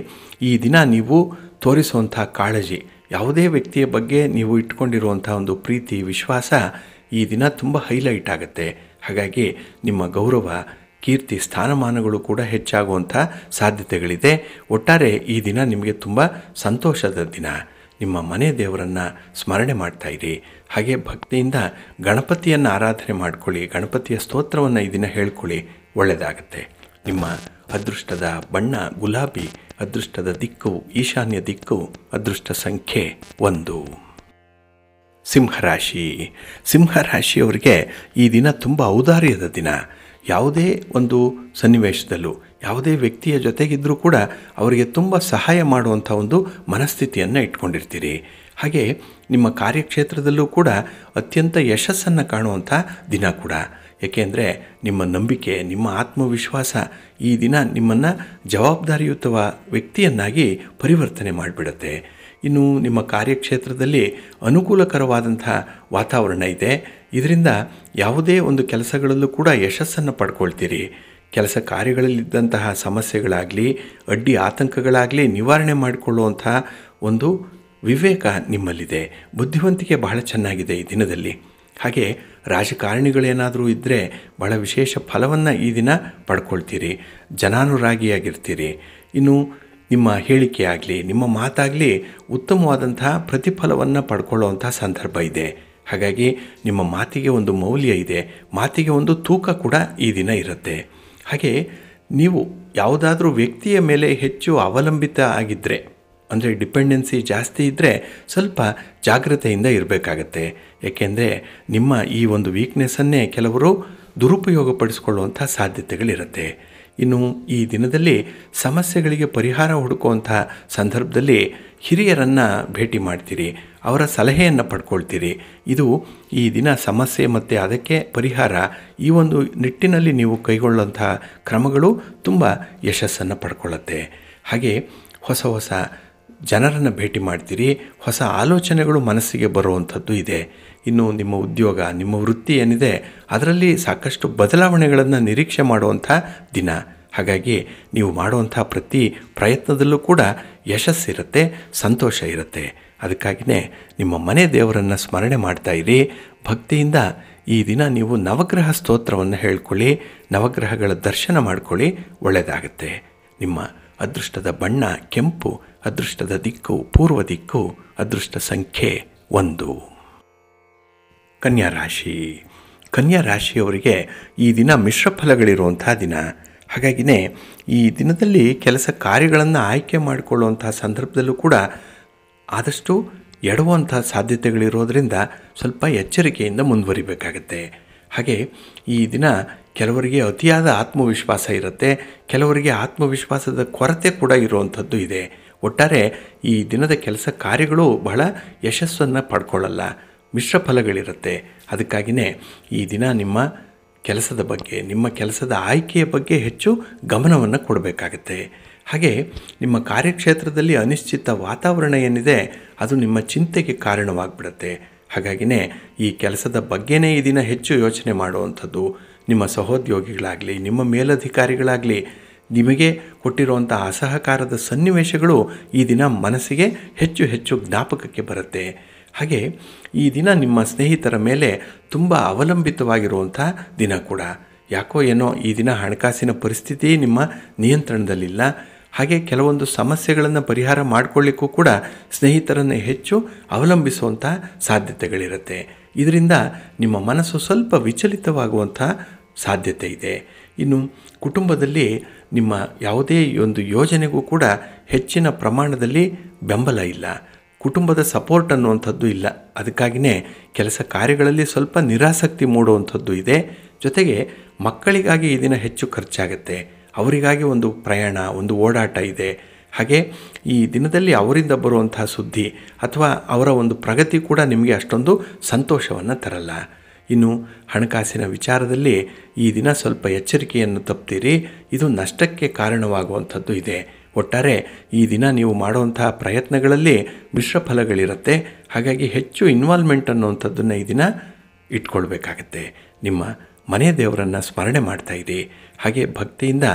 ಈ ದಿನ ನೀವು ತೋರಿಸುವಂಥ ಕಾಳಜಿ, ಯಾವುದೇ ವ್ಯಕ್ತಿಯ ಬಗ್ಗೆ ನೀವು ಇಟ್ಕೊಂಡಿರುವಂಥ ಒಂದು ಪ್ರೀತಿ ವಿಶ್ವಾಸ ಈ ದಿನ ತುಂಬ ಹೈಲೈಟ್ ಆಗುತ್ತೆ. ಹಾಗಾಗಿ ನಿಮ್ಮ ಗೌರವ ಕೀರ್ತಿ ಸ್ಥಾನಮಾನಗಳು ಕೂಡ ಹೆಚ್ಚಾಗುವಂಥ ಸಾಧ್ಯತೆಗಳಿದೆ. ಒಟ್ಟಾರೆ ಈ ದಿನ ನಿಮಗೆ ತುಂಬ ಸಂತೋಷದ ದಿನ. ನಿಮ್ಮ ಮನೆ ದೇವರನ್ನು ಸ್ಮರಣೆ ಮಾಡ್ತಾಯಿರಿ. ಹಾಗೆ ಭಕ್ತಿಯಿಂದ ಗಣಪತಿಯನ್ನು ಆರಾಧನೆ ಮಾಡ್ಕೊಳ್ಳಿ. ಗಣಪತಿಯ ಸ್ತೋತ್ರವನ್ನು ಈ ದಿನ ಹೇಳ್ಕೊಳ್ಳಿ, ಒಳ್ಳೆಯದಾಗತ್ತೆ. ನಿಮ್ಮ ಅದೃಷ್ಟದ ಬಣ್ಣ ಗುಲಾಬಿ, ಅದೃಷ್ಟದ ದಿಕ್ಕು ಈಶಾನ್ಯ ದಿಕ್ಕು, ಅದೃಷ್ಟ ಸಂಖ್ಯೆ 1. ಸಿಂಹರಾಶಿಯವರಿಗೆ ಈ ದಿನ ತುಂಬ ಔದಾರ್ಯದ ದಿನ. ಯಾವುದೇ ಒಂದು ಸನ್ನಿವೇಶದಲ್ಲೂ ಯಾವುದೇ ವ್ಯಕ್ತಿಯ ಜೊತೆಗಿದ್ದರೂ ಕೂಡ ಅವರಿಗೆ ತುಂಬ ಸಹಾಯ ಮಾಡುವಂಥ ಒಂದು ಮನಸ್ಥಿತಿಯನ್ನು ಇಟ್ಕೊಂಡಿರ್ತೀರಿ. ಹಾಗೆ ನಿಮ್ಮ ಕಾರ್ಯಕ್ಷೇತ್ರದಲ್ಲೂ ಕೂಡ ಅತ್ಯಂತ ಯಶಸ್ಸನ್ನು ಕಾಣುವಂಥ ದಿನ ಕೂಡ. ಏಕೆಂದರೆ ನಿಮ್ಮ ನಂಬಿಕೆ, ನಿಮ್ಮ ಆತ್ಮವಿಶ್ವಾಸ ಈ ದಿನ ನಿಮ್ಮನ್ನು ಜವಾಬ್ದಾರಿಯುತ ವ್ಯಕ್ತಿಯನ್ನಾಗಿ ಪರಿವರ್ತನೆ ಮಾಡಿಬಿಡುತ್ತೆ. ಇನ್ನು ನಿಮ್ಮ ಕಾರ್ಯಕ್ಷೇತ್ರದಲ್ಲಿ ಅನುಕೂಲಕರವಾದಂಥ ವಾತಾವರಣ ಇದೆ. ಇದರಿಂದ ಯಾವುದೇ ಒಂದು ಕೆಲಸಗಳಲ್ಲೂ ಕೂಡ ಯಶಸ್ಸನ್ನು ಪಡ್ಕೊಳ್ತೀರಿ. ಕೆಲಸ ಕಾರ್ಯಗಳಲ್ಲಿದ್ದಂತಹ ಸಮಸ್ಯೆಗಳಾಗಲಿ ಅಡ್ಡಿ ಆತಂಕಗಳಾಗಲಿ ನಿವಾರಣೆ ಮಾಡಿಕೊಳ್ಳುವಂಥ ಒಂದು ವಿವೇಕ ನಿಮ್ಮಲ್ಲಿದೆ. ಬುದ್ಧಿವಂತಿಕೆ ಬಹಳ ಚೆನ್ನಾಗಿದೆ ಈ ದಿನದಲ್ಲಿ. ಹಾಗೆ ರಾಜಕಾರಣಿಗಳೇನಾದರೂ ಇದ್ದರೆ ಬಹಳ ವಿಶೇಷ ಫಲವನ್ನು ಈ ದಿನ ಪಡ್ಕೊಳ್ತೀರಿ. ಜನಾನುರಾಗಿಯಾಗಿರ್ತೀರಿ. ಇನ್ನು ನಿಮ್ಮ ಹೇಳಿಕೆ ಆಗಲಿ ನಿಮ್ಮ ಮಾತಾಗಲಿ ಉತ್ತಮವಾದಂಥ ಪ್ರತಿಫಲವನ್ನು ಪಡ್ಕೊಳ್ಳುವಂಥ ಸಂದರ್ಭ ಇದೆ. ಹಾಗಾಗಿ ನಿಮ್ಮ ಮಾತಿಗೆ ಒಂದು ಮೌಲ್ಯ ಇದೆ, ಮಾತಿಗೆ ಒಂದು ತೂಕ ಕೂಡ ಈ ದಿನ ಇರುತ್ತೆ. ಹಾಗೆ ನೀವು ಯಾವುದಾದ್ರೂ ವ್ಯಕ್ತಿಯ ಮೇಲೆ ಹೆಚ್ಚು ಅವಲಂಬಿತ ಆಗಿದ್ದರೆ ಅಂದರೆ ಡಿಪೆಂಡೆನ್ಸಿ ಜಾಸ್ತಿ ಇದ್ದರೆ ಸ್ವಲ್ಪ ಜಾಗ್ರತೆಯಿಂದ ಇರಬೇಕಾಗತ್ತೆ. ಏಕೆಂದರೆ ನಿಮ್ಮ ಈ ಒಂದು ವೀಕ್ನೆಸ್ಸನ್ನೇ ಕೆಲವರು ದುರುಪಯೋಗಪಡಿಸ್ಕೊಳ್ಳುವಂಥ ಸಾಧ್ಯತೆಗಳಿರುತ್ತೆ. ಇನ್ನು ಈ ದಿನದಲ್ಲಿ ಸಮಸ್ಯೆಗಳಿಗೆ ಪರಿಹಾರ ಹುಡುಕುವಂಥ ಸಂದರ್ಭದಲ್ಲಿ ಹಿರಿಯರನ್ನು ಭೇಟಿ ಮಾಡ್ತೀರಿ, ಅವರ ಸಲಹೆಯನ್ನು ಪಡ್ಕೊಳ್ತೀರಿ. ಇದು ಈ ದಿನ ಸಮಸ್ಯೆ ಮತ್ತು ಅದಕ್ಕೆ ಪರಿಹಾರ ಈ ಒಂದು ನಿಟ್ಟಿನಲ್ಲಿ ನೀವು ಕೈಗೊಳ್ಳುವಂಥ ಕ್ರಮಗಳು ತುಂಬ ಯಶಸ್ಸನ್ನು ಪಡ್ಕೊಳ್ಳುತ್ತೆ. ಹಾಗೆ ಹೊಸ ಹೊಸ ಜನರನ್ನು ಭೇಟಿ ಮಾಡ್ತೀರಿ, ಹೊಸ ಆಲೋಚನೆಗಳು ಮನಸ್ಸಿಗೆ ಬರುವಂಥದ್ದು ಇದೆ. ಇನ್ನು ನಿಮ್ಮ ಉದ್ಯೋಗ, ನಿಮ್ಮ ವೃತ್ತಿ ಏನಿದೆ ಅದರಲ್ಲಿ ಸಾಕಷ್ಟು ಬದಲಾವಣೆಗಳನ್ನು ನಿರೀಕ್ಷೆ ಮಾಡುವಂಥ ದಿನ. ಹಾಗಾಗಿ ನೀವು ಮಾಡುವಂಥ ಪ್ರತಿ ಪ್ರಯತ್ನದಲ್ಲೂ ಕೂಡ ಯಶಸ್ಸಿರುತ್ತೆ, ಸಂತೋಷ ಇರುತ್ತೆ. ಅದಕ್ಕಾಗಿಯೇ ನಿಮ್ಮ ಮನೆ ದೇವರನ್ನು ಸ್ಮರಣೆ ಮಾಡ್ತಾ ಇರಿ. ಭಕ್ತಿಯಿಂದ ಈ ದಿನ ನೀವು ನವಗ್ರಹ ಸ್ತೋತ್ರವನ್ನು ಹೇಳ್ಕೊಳ್ಳಿ, ನವಗ್ರಹಗಳ ದರ್ಶನ ಮಾಡ್ಕೊಳ್ಳಿ, ಒಳ್ಳೆಯದಾಗುತ್ತೆ. ನಿಮ್ಮ ಅದೃಷ್ಟದ ಬಣ್ಣ ಕೆಂಪು, ಅದೃಷ್ಟದ ದಿಕ್ಕು ಪೂರ್ವ ದಿಕ್ಕು, ಅದೃಷ್ಟ ಸಂಖ್ಯೆ 1. ಕನ್ಯಾ ರಾಶಿ. ಕನ್ಯಾ ರಾಶಿಯವರಿಗೆ ಈ ದಿನ ಮಿಶ್ರ ಫಲಗಳಿರುವಂಥ ದಿನ. ಹಾಗಾಗಿಯೇ ಈ ದಿನದಲ್ಲಿ ಕೆಲಸ ಕಾರ್ಯಗಳನ್ನು ಆಯ್ಕೆ ಮಾಡಿಕೊಳ್ಳುವಂಥ ಸಂದರ್ಭದಲ್ಲೂ ಕೂಡ ಆದಷ್ಟು ಎಡುವಂಥ ಸಾಧ್ಯತೆಗಳಿರೋದರಿಂದ ಸ್ವಲ್ಪ ಎಚ್ಚರಿಕೆಯಿಂದ ಮುಂದುವರಿಬೇಕಾಗತ್ತೆ. ಹಾಗೆ ಈ ದಿನ ಕೆಲವರಿಗೆ ಅತಿಯಾದ ಆತ್ಮವಿಶ್ವಾಸ ಇರುತ್ತೆ, ಕೆಲವರಿಗೆ ಆತ್ಮವಿಶ್ವಾಸದ ಕೊರತೆ ಕೂಡ ಇರುವಂಥದ್ದು ಇದೆ. ಒಟ್ಟಾರೆ ಈ ದಿನದ ಕೆಲಸ ಕಾರ್ಯಗಳು ಬಹಳ ಯಶಸ್ಸನ್ನು ಪಡ್ಕೊಳ್ಳಲ್ಲ, ಮಿಶ್ರ ಫಲಗಳಿರುತ್ತೆ. ಅದಕ್ಕಾಗಿಯೇ ಈ ದಿನ ನಿಮ್ಮ ಕೆಲಸದ ಬಗ್ಗೆ, ನಿಮ್ಮ ಕೆಲಸದ ಆಯ್ಕೆಯ ಬಗ್ಗೆ ಹೆಚ್ಚು ಗಮನವನ್ನು ಕೊಡಬೇಕಾಗತ್ತೆ. ಹಾಗೆ ನಿಮ್ಮ ಕಾರ್ಯಕ್ಷೇತ್ರದಲ್ಲಿ ಅನಿಶ್ಚಿತ ವಾತಾವರಣ ಏನಿದೆ ಅದು ನಿಮ್ಮ ಚಿಂತೆಗೆ ಕಾರಣವಾಗಿಬಿಡುತ್ತೆ. ಹಾಗಾಗಿಯೇ ಈ ಕೆಲಸದ ಬಗ್ಗೆನೇ ಈ ದಿನ ಹೆಚ್ಚು ಯೋಚನೆ ಮಾಡುವಂಥದ್ದು. ನಿಮ್ಮ ಸಹೋದ್ಯೋಗಿಗಳಾಗಲಿ, ನಿಮ್ಮ ಮೇಲಧಿಕಾರಿಗಳಾಗಲಿ ನಿಮಗೆ ಕೊಟ್ಟಿರುವಂಥ ಅಸಹಕಾರದ ಸನ್ನಿವೇಶಗಳು ಈ ದಿನ ಮನಸ್ಸಿಗೆ ಹೆಚ್ಚು ಹೆಚ್ಚು ಜ್ಞಾಪಕಕ್ಕೆ ಬರುತ್ತೆ. ಹಾಗೆ ಈ ದಿನ ನಿಮ್ಮ ಸ್ನೇಹಿತರ ಮೇಲೆ ತುಂಬ ಅವಲಂಬಿತವಾಗಿರುವಂಥ ದಿನ ಕೂಡ. ಯಾಕೋ ಏನೋ ಈ ದಿನ ಹಣಕಾಸಿನ ಪರಿಸ್ಥಿತಿ ನಿಮ್ಮ ನಿಯಂತ್ರಣದಲ್ಲಿಲ್ಲ. ಹಾಗೆ ಕೆಲವೊಂದು ಸಮಸ್ಯೆಗಳನ್ನು ಪರಿಹಾರ ಮಾಡಿಕೊಳ್ಳಿಕ್ಕೂ ಕೂಡ ಸ್ನೇಹಿತರನ್ನು ಹೆಚ್ಚು ಅವಲಂಬಿಸುವಂಥ ಸಾಧ್ಯತೆಗಳಿರುತ್ತೆ. ಇದರಿಂದ ನಿಮ್ಮ ಮನಸ್ಸು ಸ್ವಲ್ಪ ವಿಚಲಿತವಾಗುವಂಥ ಸಾಧ್ಯತೆ ಇದೆ. ಇನ್ನು ಕುಟುಂಬದಲ್ಲಿ ನಿಮ್ಮ ಯಾವುದೇ ಒಂದು ಯೋಜನೆಗೂ ಕೂಡ ಹೆಚ್ಚಿನ ಪ್ರಮಾಣದಲ್ಲಿ ಬೆಂಬಲ ಇಲ್ಲ, ಕುಟುಂಬದ ಸಪೋರ್ಟ್ ಅನ್ನುವಂಥದ್ದು ಇಲ್ಲ. ಅದಕ್ಕಾಗಿಯೇ ಕೆಲಸ ಕಾರ್ಯಗಳಲ್ಲಿ ಸ್ವಲ್ಪ ನಿರಾಸಕ್ತಿ ಮೂಡುವಂಥದ್ದು ಇದೆ. ಜೊತೆಗೆ ಮಕ್ಕಳಿಗಾಗಿ ಈ ದಿನ ಹೆಚ್ಚು ಖರ್ಚಾಗುತ್ತೆ, ಅವರಿಗಾಗಿ ಒಂದು ಪ್ರಯಾಣ, ಒಂದು ಓಡಾಟ ಇದೆ. ಹಾಗೆ ಈ ದಿನದಲ್ಲಿ ಅವರಿಂದ ಬರುವಂಥ ಸುದ್ದಿ ಅಥವಾ ಅವರ ಒಂದು ಪ್ರಗತಿ ಕೂಡ ನಿಮಗೆ ಅಷ್ಟೊಂದು ಸಂತೋಷವನ್ನು ತರಲ್ಲ. ಇನ್ನು ಹಣಕಾಸಿನ ವಿಚಾರದಲ್ಲಿ ಈ ದಿನ ಸ್ವಲ್ಪ ಎಚ್ಚರಿಕೆಯನ್ನು ತಪ್ತೀರಿ, ಇದು ನಷ್ಟಕ್ಕೆ ಕಾರಣವಾಗುವಂಥದ್ದು ಇದೆ. ಒಟ್ಟಾರೆ ಈ ದಿನ ನೀವು ಮಾಡುವಂತಹ ಪ್ರಯತ್ನಗಳಲ್ಲಿ ಮಿಶ್ರ ಫಲಗಳಿರುತ್ತೆ. ಹಾಗಾಗಿ ಹೆಚ್ಚು ಇನ್ವಾಲ್ವ್ಮೆಂಟ್ ಅನ್ನುವಂಥದ್ದನ್ನು ಈ ದಿನ ಇಟ್ಕೊಳ್ಬೇಕಾಗತ್ತೆ. ನಿಮ್ಮ ಮನೆ ದೇವರನ್ನು ಸ್ಮರಣೆ ಮಾಡ್ತಾ ಇರಿ. ಹಾಗೆ ಭಕ್ತಿಯಿಂದ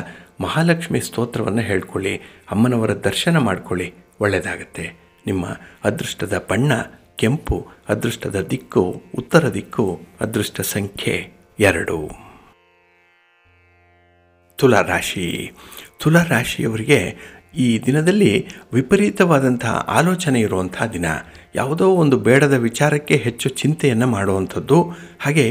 ಮಹಾಲಕ್ಷ್ಮಿ ಸ್ತೋತ್ರವನ್ನು ಹೇಳ್ಕೊಳ್ಳಿ, ಅಮ್ಮನವರ ದರ್ಶನ ಮಾಡ್ಕೊಳ್ಳಿ, ಒಳ್ಳೆಯದಾಗತ್ತೆ. ನಿಮ್ಮ ಅದೃಷ್ಟದ ಬಣ್ಣ ಕೆಂಪು, ಅದೃಷ್ಟದ ದಿಕ್ಕು ಉತ್ತರ ದಿಕ್ಕು, ಅದೃಷ್ಟ ಸಂಖ್ಯೆ 2. ತುಲಾರಾಶಿ. ತುಲಾರಾಶಿಯವರಿಗೆ ಈ ದಿನದಲ್ಲಿ ವಿಪರೀತವಾದಂಥ ಆಲೋಚನೆ ಇರುವಂಥ ದಿನ. ಯಾವುದೋ ಒಂದು ಬೇಡದ ವಿಚಾರಕ್ಕೆ ಹೆಚ್ಚು ಚಿಂತೆಯನ್ನು ಮಾಡುವಂಥದ್ದು. ಹಾಗೆ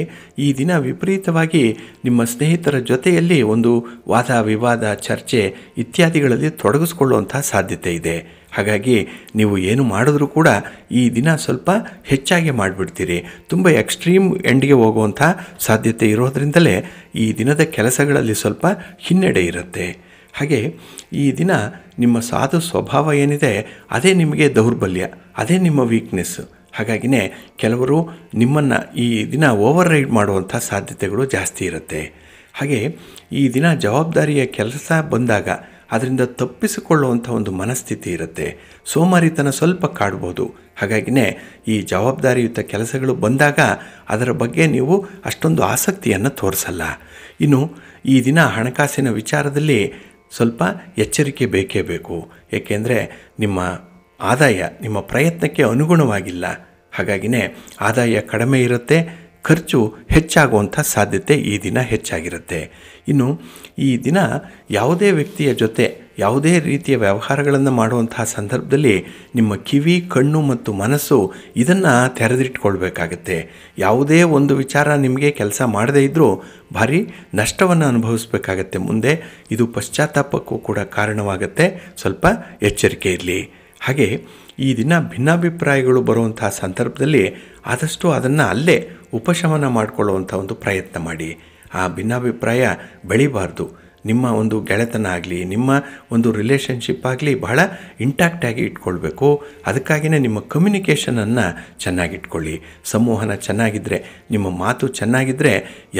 ಈ ದಿನ ವಿಪರೀತವಾಗಿ ನಿಮ್ಮ ಸ್ನೇಹಿತರ ಜೊತೆಯಲ್ಲಿ ಒಂದು ವಾದ ವಿವಾದ, ಚರ್ಚೆ ಇತ್ಯಾದಿಗಳಲ್ಲಿ ತೊಡಗಿಸ್ಕೊಳ್ಳುವಂಥ ಸಾಧ್ಯತೆ ಇದೆ. ಹಾಗಾಗಿ ನೀವು ಏನು ಮಾಡಿದ್ರೂ ಕೂಡ ಈ ದಿನ ಸ್ವಲ್ಪ ಹೆಚ್ಚಾಗಿ ಮಾಡಿಬಿಡ್ತೀರಿ. ತುಂಬ ಎಕ್ಸ್ಟ್ರೀಮ್ ಎಂಡ್ಗೆ ಹೋಗುವಂಥ ಸಾಧ್ಯತೆ ಇರೋದರಿಂದಲೇ ಈ ದಿನದ ಕೆಲಸಗಳಲ್ಲಿ ಸ್ವಲ್ಪ ಹಿನ್ನಡೆ ಇರುತ್ತೆ. ಹಾಗೆ ಈ ದಿನ ನಿಮ್ಮ ಸಾಧು ಸ್ವಭಾವ ಏನಿದೆ ಅದೇ ನಿಮಗೆ ದೌರ್ಬಲ್ಯ, ಅದೇ ನಿಮ್ಮ ವೀಕ್ನೆಸ್. ಹಾಗಾಗಿಯೇ ಕೆಲವರು ನಿಮ್ಮನ್ನು ಈ ದಿನ ಓವರ್ ರೈಡ್ ಮಾಡುವಂಥ ಸಾಧ್ಯತೆಗಳು ಜಾಸ್ತಿ ಇರುತ್ತೆ. ಹಾಗೆ ಈ ದಿನ ಜವಾಬ್ದಾರಿಯ ಕೆಲಸ ಬಂದಾಗ ಅದರಿಂದ ತಪ್ಪಿಸಿಕೊಳ್ಳುವಂಥ ಒಂದು ಮನಸ್ಥಿತಿ ಇರುತ್ತೆ. ಸೋಮಾರಿತನ ಸ್ವಲ್ಪ ಕಾಡ್ಬೋದು. ಹಾಗಾಗಿಯೇ ಈ ಜವಾಬ್ದಾರಿಯುತ ಕೆಲಸಗಳು ಬಂದಾಗ ಅದರ ಬಗ್ಗೆ ನೀವು ಅಷ್ಟೊಂದು ಆಸಕ್ತಿಯನ್ನು ತೋರಿಸಲ್ಲ. ಇನ್ನು ಈ ದಿನ ಹಣಕಾಸಿನ ವಿಚಾರದಲ್ಲಿ ಸ್ವಲ್ಪ ಎಚ್ಚರಿಕೆ ಬೇಕೇ ಬೇಕು. ಏಕೆಂದರೆ ನಿಮ್ಮ ಆದಾಯ ನಿಮ್ಮ ಪ್ರಯತ್ನಕ್ಕೆ ಅನುಗುಣವಾಗಿಲ್ಲ. ಹಾಗಾಗಿಯೇ ಆದಾಯ ಕಡಿಮೆ ಇರುತ್ತೆ, ಖರ್ಚು ಹೆಚ್ಚಾಗುವಂಥ ಸಾಧ್ಯತೆ ಈ ದಿನ ಹೆಚ್ಚಾಗಿರುತ್ತೆ. ಇನ್ನು ಈ ದಿನ ಯಾವುದೇ ವ್ಯಕ್ತಿಯ ಜೊತೆ ಯಾವುದೇ ರೀತಿಯ ವ್ಯವಹಾರಗಳನ್ನು ಮಾಡುವಂತಹ ಸಂದರ್ಭದಲ್ಲಿ ನಿಮ್ಮ ಕಿವಿ, ಕಣ್ಣು ಮತ್ತು ಮನಸ್ಸು ಇದನ್ನು ತೆರೆದಿಟ್ಕೊಳ್ಬೇಕಾಗತ್ತೆ. ಯಾವುದೇ ಒಂದು ವಿಚಾರ ನಿಮಗೆ ಕೆಲಸ ಮಾಡದೇ ಇದ್ದರೂ ಭಾರಿ ನಷ್ಟವನ್ನು ಅನುಭವಿಸಬೇಕಾಗತ್ತೆ ಮುಂದೆ. ಇದು ಪಶ್ಚಾತ್ತಾಪಕ್ಕೂ ಕೂಡ ಕಾರಣವಾಗುತ್ತೆ. ಸ್ವಲ್ಪ ಎಚ್ಚರಿಕೆ ಇರಲಿ. ಹಾಗೆ ಈ ದಿನ ಭಿನ್ನಾಭಿಪ್ರಾಯಗಳು ಬರುವಂಥ ಸಂದರ್ಭದಲ್ಲಿ ಆದಷ್ಟು ಅದನ್ನು ಅಲ್ಲೇ ಉಪಶಮನ ಮಾಡಿಕೊಳ್ಳುವಂಥ ಒಂದು ಪ್ರಯತ್ನ ಮಾಡಿ. ಆ ಭಿನ್ನಾಭಿಪ್ರಾಯ ಬೆಳಿಬಾರ್ದು. ನಿಮ್ಮ ಒಂದು ಗೆಳೆತನ ಆಗಲಿ, ನಿಮ್ಮ ಒಂದು ರಿಲೇಷನ್ಶಿಪ್ ಆಗಲಿ ಬಹಳ ಇಂಟ್ಯಾಕ್ಟಾಗಿ ಇಟ್ಕೊಳ್ಬೇಕು. ಅದಕ್ಕಾಗಿಯೇ ನಿಮ್ಮ ಕಮ್ಯುನಿಕೇಷನನ್ನು ಚೆನ್ನಾಗಿಟ್ಕೊಳ್ಳಿ. ಸಂವಹನ ಚೆನ್ನಾಗಿದ್ದರೆ, ನಿಮ್ಮ ಮಾತು ಚೆನ್ನಾಗಿದ್ದರೆ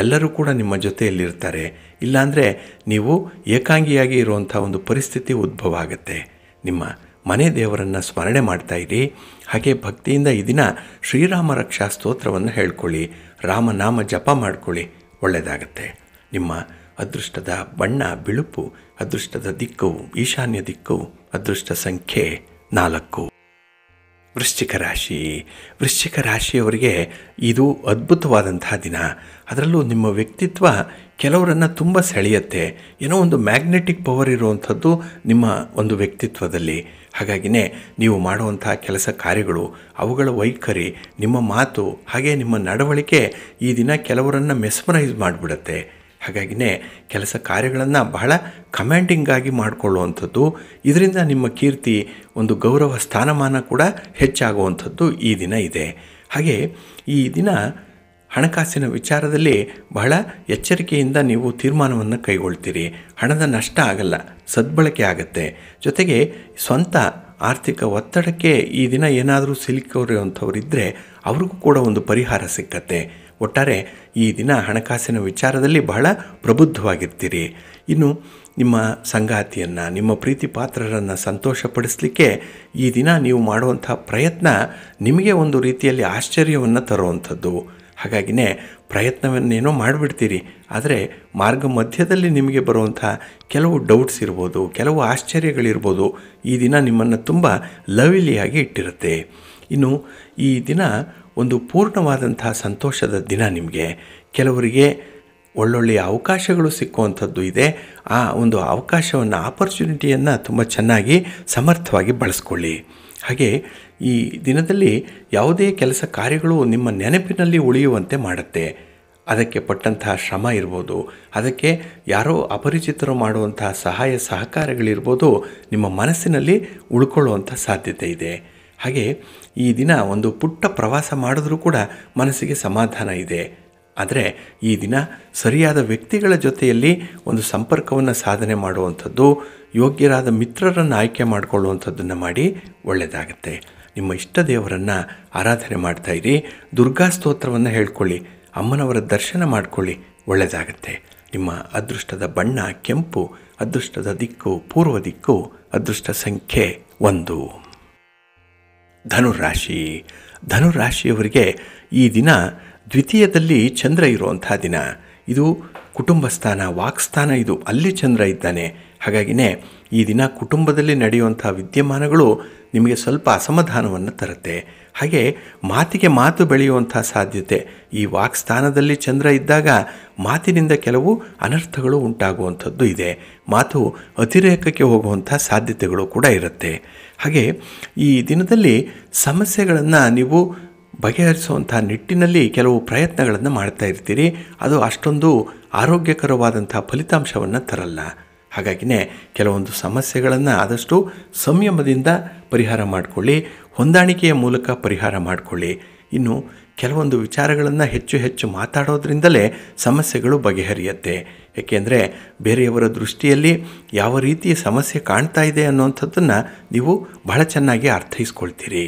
ಎಲ್ಲರೂ ಕೂಡ ನಿಮ್ಮ ಜೊತೆಯಲ್ಲಿರ್ತಾರೆ. ಇಲ್ಲಾಂದರೆ ನೀವು ಏಕಾಂಗಿಯಾಗಿ ಇರುವಂಥ ಒಂದು ಪರಿಸ್ಥಿತಿ ಉದ್ಭವ ಆಗುತ್ತೆ. ನಿಮ್ಮ ಮನೆ ದೇವರನ್ನು ಸ್ಮರಣೆ ಮಾಡ್ತಾಯಿರಿ. ಹಾಗೆ ಭಕ್ತಿಯಿಂದ ಈ ದಿನ ಶ್ರೀರಾಮ ರಕ್ಷಾ ಸ್ತೋತ್ರವನ್ನು ಹೇಳ್ಕೊಳ್ಳಿ. ರಾಮನಾಮ ಜಪ ಮಾಡ್ಕೊಳ್ಳಿ, ಒಳ್ಳೆಯದಾಗತ್ತೆ. ನಿಮ್ಮ ಅದೃಷ್ಟದ ಬಣ್ಣ ಬಿಳುಪು, ಅದೃಷ್ಟದ ದಿಕ್ಕು ಈಶಾನ್ಯ ದಿಕ್ಕು, ಅದೃಷ್ಟ ಸಂಖ್ಯೆ 4. ವೃಶ್ಚಿಕ ರಾಶಿಯವರಿಗೆ ಇದು ಅದ್ಭುತವಾದಂತಹ ದಿನ. ಅದರಲ್ಲೂ ನಿಮ್ಮ ವ್ಯಕ್ತಿತ್ವ ಕೆಲವರನ್ನು ತುಂಬ ಸೆಳೆಯುತ್ತೆ. ಏನೋ ಒಂದು ಮ್ಯಾಗ್ನೆಟಿಕ್ ಪವರ್ ಇರುವಂಥದ್ದು ನಿಮ್ಮ ಒಂದು ವ್ಯಕ್ತಿತ್ವದಲ್ಲಿ. ಹಾಗಾಗಿನೇ ನೀವು ಮಾಡುವಂಥ ಕೆಲಸ ಕಾರ್ಯಗಳು, ಅವುಗಳ ವೈಖರಿ, ನಿಮ್ಮ ಮಾತು, ಹಾಗೆ ನಿಮ್ಮ ನಡವಳಿಕೆ ಈ ದಿನ ಕೆಲವರನ್ನು ಮೆಸ್ಮರೈಸ್ ಮಾಡಿಬಿಡುತ್ತೆ. ಹಾಗಾಗಿನೇ ಕೆಲಸ ಕಾರ್ಯಗಳನ್ನು ಬಹಳ ಕಮ್ಯಾಂಡಿಂಗ್ ಆಗಿ ಮಾಡಿಕೊಳ್ಳುವಂಥದ್ದು. ಇದರಿಂದ ನಿಮ್ಮ ಕೀರ್ತಿ, ಒಂದು ಗೌರವ ಸ್ಥಾನಮಾನ ಕೂಡ ಹೆಚ್ಚಾಗುವಂಥದ್ದು ಈ ದಿನ ಇದೆ. ಹಾಗೆ ಈ ದಿನ ಹಣಕಾಸಿನ ವಿಚಾರದಲ್ಲಿ ಬಹಳ ಎಚ್ಚರಿಕೆಯಿಂದ ನೀವು ತೀರ್ಮಾನವನ್ನು ಕೈಗೊಳ್ತೀರಿ. ಹಣದ ನಷ್ಟ ಆಗಲ್ಲ, ಸದ್ಬಳಕೆ ಆಗುತ್ತೆ. ಜೊತೆಗೆ ಸ್ವಂತ ಆರ್ಥಿಕ ಒತ್ತಡಕ್ಕೆ ಈ ದಿನ ಏನಾದರೂ ಸಿಲುಕಿರುವಂಥವರಿದ್ದರೆ ಅವ್ರಿಗೂ ಕೂಡ ಒಂದು ಪರಿಹಾರ ಸಿಕ್ಕತ್ತೆ. ಒಟ್ಟಾರೆ ಈ ದಿನ ಹಣಕಾಸಿನ ವಿಚಾರದಲ್ಲಿ ಬಹಳ ಪ್ರಬುದ್ಧವಾಗಿರ್ತೀರಿ. ಇನ್ನು ನಿಮ್ಮ ಸಂಗಾತಿಯನ್ನು, ನಿಮ್ಮ ಪ್ರೀತಿ ಪಾತ್ರರನ್ನು ಸಂತೋಷಪಡಿಸಲಿಕ್ಕೆ ಈ ದಿನ ನೀವು ಮಾಡುವಂಥ ಪ್ರಯತ್ನ ನಿಮಗೆ ಒಂದು ರೀತಿಯಲ್ಲಿ ಆಶ್ಚರ್ಯವನ್ನು ತರುವಂಥದ್ದು. ಹಾಗಾಗಿನೇ ಪ್ರಯತ್ನವನ್ನೇನೋ ಮಾಡಿಬಿಡ್ತೀರಿ, ಆದರೆ ಮಾರ್ಗ ಮಧ್ಯದಲ್ಲಿ ನಿಮಗೆ ಬರುವಂಥ ಕೆಲವು ಡೌಟ್ಸ್ ಇರ್ಬೋದು, ಕೆಲವು ಆಶ್ಚರ್ಯಗಳಿರ್ಬೋದು. ಈ ದಿನ ನಿಮ್ಮನ್ನು ತುಂಬ ಲವ್ಲಿಯಾಗಿ ಇಟ್ಟಿರುತ್ತೆ. ಇನ್ನು ಈ ದಿನ ಒಂದು ಪೂರ್ಣವಾದಂಥ ಸಂತೋಷದ ದಿನ ನಿಮಗೆ. ಕೆಲವರಿಗೆ ಒಳ್ಳೊಳ್ಳೆಯ ಅವಕಾಶಗಳು ಸಿಕ್ಕುವಂಥದ್ದು ಇದೆ. ಆ ಒಂದು ಅವಕಾಶವನ್ನು, ಆಪರ್ಚುನಿಟಿಯನ್ನು ತುಂಬ ಚೆನ್ನಾಗಿ ಸಮರ್ಥವಾಗಿ ಬಳಸ್ಕೊಳ್ಳಿ. ಹಾಗೆ ಈ ದಿನದಲ್ಲಿ ಯಾವುದೇ ಕೆಲಸ ಕಾರ್ಯಗಳು ನಿಮ್ಮ ನೆನಪಿನಲ್ಲಿ ಉಳಿಯುವಂತೆ ಮಾಡುತ್ತೆ. ಅದಕ್ಕೆ ಪಟ್ಟಂತಹ ಶ್ರಮ ಇರ್ಬೋದು, ಅದಕ್ಕೆ ಯಾರೋ ಅಪರಿಚಿತರು ಮಾಡುವಂತಹ ಸಹಾಯ ಸಹಕಾರಗಳಿರ್ಬೋದು, ನಿಮ್ಮ ಮನಸ್ಸಿನಲ್ಲಿ ಉಳ್ಕೊಳ್ಳುವಂಥ ಸಾಧ್ಯತೆ ಇದೆ. ಹಾಗೆ ಈ ದಿನ ಒಂದು ಪುಟ್ಟ ಪ್ರವಾಸ ಮಾಡಿದ್ರೂ ಕೂಡ ಮನಸ್ಸಿಗೆ ಸಮಾಧಾನ ಇದೆ. ಆದರೆ ಈ ದಿನ ಸರಿಯಾದ ವ್ಯಕ್ತಿಗಳ ಜೊತೆಯಲ್ಲಿ ಒಂದು ಸಂಪರ್ಕವನ್ನು ಸಾಧನೆ ಮಾಡುವಂಥದ್ದು, ಯೋಗ್ಯರಾದ ಮಿತ್ರರನ್ನು ಆಯ್ಕೆ ಮಾಡಿಕೊಳ್ಳುವಂಥದ್ದನ್ನು ಮಾಡಿ, ಒಳ್ಳೆಯದಾಗತ್ತೆ. ನಿಮ್ಮ ಇಷ್ಟ ದೇವರನ್ನು ಆರಾಧನೆ ಮಾಡ್ತಾಯಿರಿ. ದುರ್ಗಾ ಸ್ತೋತ್ರವನ್ನು ಹೇಳ್ಕೊಳ್ಳಿ, ಅಮ್ಮನವರ ದರ್ಶನ ಮಾಡಿಕೊಳ್ಳಿ, ಒಳ್ಳೆಯದಾಗತ್ತೆ. ನಿಮ್ಮ ಅದೃಷ್ಟದ ಬಣ್ಣ ಕೆಂಪು, ಅದೃಷ್ಟದ ದಿಕ್ಕು ಪೂರ್ವ ದಿಕ್ಕು, ಅದೃಷ್ಟ ಸಂಖ್ಯೆ 1. ಧನುರಾಶಿಯವರಿಗೆ ಈ ದಿನ ದ್ವಿತೀಯದಲ್ಲಿ ಚಂದ್ರ ಇರುವಂಥ ದಿನ. ಇದು ಕುಟುಂಬ ಸ್ಥಾನ, ವಾಕ್ಸ್ಥಾನ, ಇದು ಅಲ್ಲಿ ಚಂದ್ರ ಇದ್ದಾನೆ. ಹಾಗಾಗಿನೇ ಈ ದಿನ ಕುಟುಂಬದಲ್ಲಿ ನಡೆಯುವಂಥ ವಿದ್ಯಮಾನಗಳು ನಿಮಗೆ ಸ್ವಲ್ಪ ಅಸಮಾಧಾನವನ್ನು ತರುತ್ತೆ. ಹಾಗೆ ಮಾತಿಗೆ ಮಾತು ಬೆಳೆಯುವಂಥ ಸಾಧ್ಯತೆ. ಈ ವಾಕ್ಸ್ಥಾನದಲ್ಲಿ ಚಂದ್ರ ಇದ್ದಾಗ ಮಾತಿನಿಂದ ಕೆಲವು ಅನರ್ಥಗಳು ಉಂಟಾಗುವಂಥದ್ದು ಇದೆ. ಮಾತು ಅತಿರೇಕಕ್ಕೆ ಹೋಗುವಂಥ ಸಾಧ್ಯತೆಗಳು ಕೂಡ ಇರುತ್ತೆ. ಹಾಗೆ ಈ ದಿನದಲ್ಲಿ ಸಮಸ್ಯೆಗಳನ್ನು ನೀವು ಬಗೆಹರಿಸುವಂಥ ನಿಟ್ಟಿನಲ್ಲಿ ಕೆಲವು ಪ್ರಯತ್ನಗಳನ್ನು ಮಾಡ್ತಾ ಇರ್ತೀರಿ. ಅದು ಅಷ್ಟೊಂದು ಆರೋಗ್ಯಕರವಾದಂಥ ಫಲಿತಾಂಶವನ್ನು ತರಲ್ಲ. ಹಾಗಾಗಿನೇ ಕೆಲವೊಂದು ಸಮಸ್ಯೆಗಳನ್ನು ಆದಷ್ಟು ಸಂಯಮದಿಂದ ಪರಿಹಾರ ಮಾಡಿಕೊಳ್ಳಿ, ಹೊಂದಾಣಿಕೆಯ ಮೂಲಕ ಪರಿಹಾರ ಮಾಡಿಕೊಳ್ಳಿ. ಇನ್ನು ಕೆಲವೊಂದು ವಿಚಾರಗಳನ್ನು ಹೆಚ್ಚು ಮಾತಾಡೋದ್ರಿಂದಲೇ ಸಮಸ್ಯೆಗಳು ಬಗೆಹರಿಯುತ್ತೆ. ಏಕೆಂದರೆ ಬೇರೆಯವರ ದೃಷ್ಟಿಯಲ್ಲಿ ಯಾವ ರೀತಿಯ ಸಮಸ್ಯೆ ಕಾಣ್ತಾ ಇದೆ ಅನ್ನೋಂಥದ್ದನ್ನು ನೀವು ಬಹಳ ಚೆನ್ನಾಗಿ ಅರ್ಥೈಸ್ಕೊಳ್ತೀರಿ.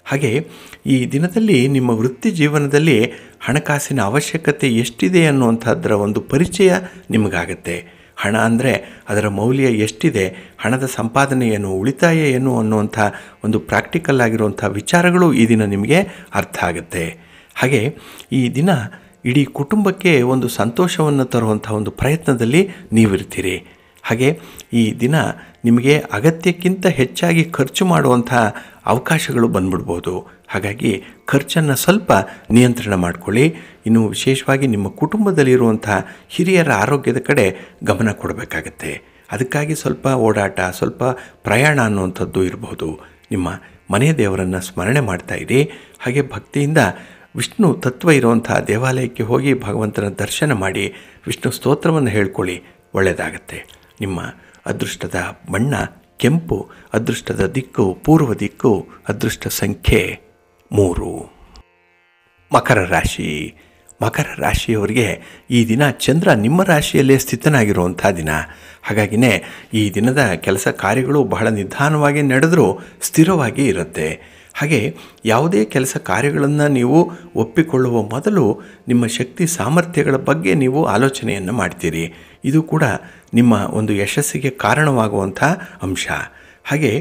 ಹಾಗೆ ಈ ದಿನದಲ್ಲಿ ನಿಮ್ಮ ವೃತ್ತಿ ಜೀವನದಲ್ಲಿ ಹಣಕಾಸಿನ ಅವಶ್ಯಕತೆ ಎಷ್ಟಿದೆ ಅನ್ನುವಂಥದ್ರ ಒಂದು ಪರಿಚಯ ನಿಮಗಾಗತ್ತೆ. ಹಣ ಅಂದರೆ ಅದರ ಮೌಲ್ಯ ಎಷ್ಟಿದೆ, ಹಣದ ಸಂಪಾದನೆ ಏನು, ಉಳಿತಾಯ ಏನು ಅನ್ನುವಂಥ ಒಂದು ಪ್ರಾಕ್ಟಿಕಲ್ ಆಗಿರುವಂಥ ವಿಚಾರಗಳು ಈ ದಿನ ನಿಮಗೆ ಅರ್ಥ ಆಗುತ್ತೆ. ಹಾಗೆ ಈ ದಿನ ಇಡೀ ಕುಟುಂಬಕ್ಕೆ ಒಂದು ಸಂತೋಷವನ್ನು ತರುವಂಥ ಒಂದು ಪ್ರಯತ್ನದಲ್ಲಿ ನೀವಿರ್ತೀರಿ. ಹಾಗೆ ಈ ದಿನ ನಿಮಗೆ ಅಗತ್ಯಕ್ಕಿಂತ ಹೆಚ್ಚಾಗಿ ಖರ್ಚು ಮಾಡುವಂಥ ಅವಕಾಶಗಳು ಬಂದ್ಬಿಡ್ಬೋದು. ಹಾಗಾಗಿ ಖರ್ಚನ್ನು ಸ್ವಲ್ಪ ನಿಯಂತ್ರಣ ಮಾಡಿಕೊಳ್ಳಿ. ಇನ್ನು ವಿಶೇಷವಾಗಿ ನಿಮ್ಮ ಕುಟುಂಬದಲ್ಲಿರುವಂಥ ಹಿರಿಯರ ಆರೋಗ್ಯದ ಕಡೆ ಗಮನ ಕೊಡಬೇಕಾಗತ್ತೆ. ಅದಕ್ಕಾಗಿ ಸ್ವಲ್ಪ ಓಡಾಟ, ಸ್ವಲ್ಪ ಪ್ರಯಾಣ ಅನ್ನುವಂಥದ್ದು ಇರ್ಬೋದು. ನಿಮ್ಮ ಮನೆ ದೇವರನ್ನು ಸ್ಮರಣೆ ಮಾಡ್ತಾಯಿರಿ. ಹಾಗೆ ಭಕ್ತಿಯಿಂದ ವಿಷ್ಣು ತತ್ವ ಇರುವಂಥ ದೇವಾಲಯಕ್ಕೆ ಹೋಗಿ ಭಗವಂತನ ದರ್ಶನ ಮಾಡಿ ವಿಷ್ಣು ಸ್ತೋತ್ರವನ್ನು ಹೇಳ್ಕೊಳ್ಳಿ, ಒಳ್ಳೆಯದಾಗತ್ತೆ. ನಿಮ್ಮ ಅದೃಷ್ಟದ ಬಣ್ಣ ಕೆಂಪು, ಅದೃಷ್ಟದ ದಿಕ್ಕು ಪೂರ್ವ ದಿಕ್ಕು, ಅದೃಷ್ಟ ಸಂಖ್ಯೆ 3. ಮಕರ ರಾಶಿ. ಮಕರ ರಾಶಿಯವರಿಗೆ ಈ ದಿನ ಚಂದ್ರ ನಿಮ್ಮ ರಾಶಿಯಲ್ಲೇ ಸ್ಥಿತನಾಗಿರುವಂಥ ದಿನ. ಹಾಗಾಗಿನೇ ಈ ದಿನದ ಕೆಲಸ ಕಾರ್ಯಗಳು ಬಹಳ ನಿಧಾನವಾಗಿ ನಡೆದರೂ ಸ್ಥಿರವಾಗಿ ಇರುತ್ತೆ. ಹಾಗೆ ಯಾವುದೇ ಕೆಲಸ ಕಾರ್ಯಗಳನ್ನು ನೀವು ಒಪ್ಪಿಕೊಳ್ಳುವ ಮೊದಲು ನಿಮ್ಮ ಶಕ್ತಿ ಸಾಮರ್ಥ್ಯಗಳ ಬಗ್ಗೆ ನೀವು ಆಲೋಚನೆಯನ್ನು ಮಾಡ್ತೀರಿ. ಇದು ಕೂಡ ನಿಮ್ಮ ಒಂದು ಯಶಸ್ಸಿಗೆ ಕಾರಣವಾಗುವಂಥ ಅಂಶ. ಹಾಗೆ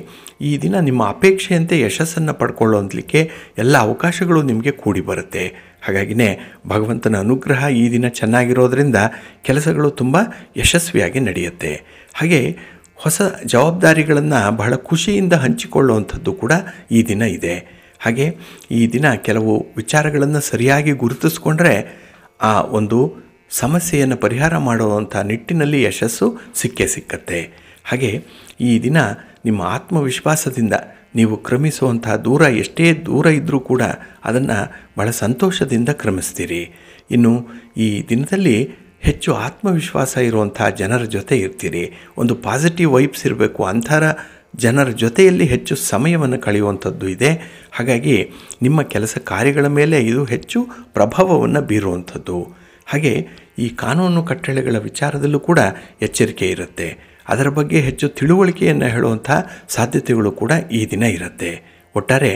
ಈ ದಿನ ನಿಮ್ಮ ಅಪೇಕ್ಷೆಯಂತೆ ಯಶಸ್ಸನ್ನು ಪಡ್ಕೊಳ್ಳೋಂಥಲಿಕ್ಕೆ ಎಲ್ಲ ಅವಕಾಶಗಳು ನಿಮಗೆ ಕೂಡಿ ಬರುತ್ತೆ. ಹಾಗಾಗಿನೇ ಭಗವಂತನ ಅನುಗ್ರಹ ಈ ದಿನ ಚೆನ್ನಾಗಿರೋದ್ರಿಂದ ಕೆಲಸಗಳು ತುಂಬ ಯಶಸ್ವಿಯಾಗಿ ನಡೆಯುತ್ತೆ. ಹಾಗೆ ಹೊಸ ಜವಾಬ್ದಾರಿಗಳನ್ನು ಬಹಳ ಖುಷಿಯಿಂದ ಹಂಚಿಕೊಳ್ಳುವಂಥದ್ದು ಕೂಡ ಈ ದಿನ ಇದೆ. ಹಾಗೆ ಈ ದಿನ ಕೆಲವು ವಿಚಾರಗಳನ್ನು ಸರಿಯಾಗಿ ಗುರುತಿಸ್ಕೊಂಡ್ರೆ ಆ ಒಂದು ಸಮಸ್ಯೆಯನ್ನು ಪರಿಹಾರ ಮಾಡುವಂಥ ನಿಟ್ಟಿನಲ್ಲಿ ಯಶಸ್ಸು ಸಿಕ್ಕತ್ತೆ. ಹಾಗೆ ಈ ದಿನ ನಿಮ್ಮ ಆತ್ಮವಿಶ್ವಾಸದಿಂದ ನೀವು ಕ್ರಮಿಸುವಂತಹ ದೂರ ಎಷ್ಟೇ ದೂರ ಇದ್ದರೂ ಕೂಡ ಅದನ್ನು ಬಹಳ ಸಂತೋಷದಿಂದ ಕ್ರಮಿಸ್ತೀರಿ. ಇನ್ನು ಈ ದಿನದಲ್ಲಿ ಹೆಚ್ಚು ಆತ್ಮವಿಶ್ವಾಸ ಇರುವಂಥ ಜನರ ಜೊತೆ ಇರ್ತೀರಿ. ಒಂದು ಪಾಸಿಟಿವ್ ವೈಬ್ಸ್ ಇರಬೇಕು, ಅಂಥರ ಜನರ ಜೊತೆಯಲ್ಲಿ ಹೆಚ್ಚು ಸಮಯವನ್ನು ಕಳೆಯುವಂಥದ್ದು ಇದೆ. ಹಾಗಾಗಿ ನಿಮ್ಮ ಕೆಲಸ ಕಾರ್ಯಗಳ ಮೇಲೆ ಇದು ಹೆಚ್ಚು ಪ್ರಭಾವವನ್ನು ಬೀರುವಂಥದ್ದು. ಹಾಗೆ ಈ ಕಾನೂನು ಕಟ್ಟಳೆಗಳ ವಿಚಾರದಲ್ಲೂ ಕೂಡ ಎಚ್ಚರಿಕೆ ಇರುತ್ತೆ. ಅದರ ಬಗ್ಗೆ ಹೆಚ್ಚು ತಿಳುವಳಿಕೆಯನ್ನು ಹೇಳುವಂಥ ಸಾಧ್ಯತೆಗಳು ಕೂಡ ಈ ದಿನ ಇರುತ್ತೆ. ಒಟ್ಟಾರೆ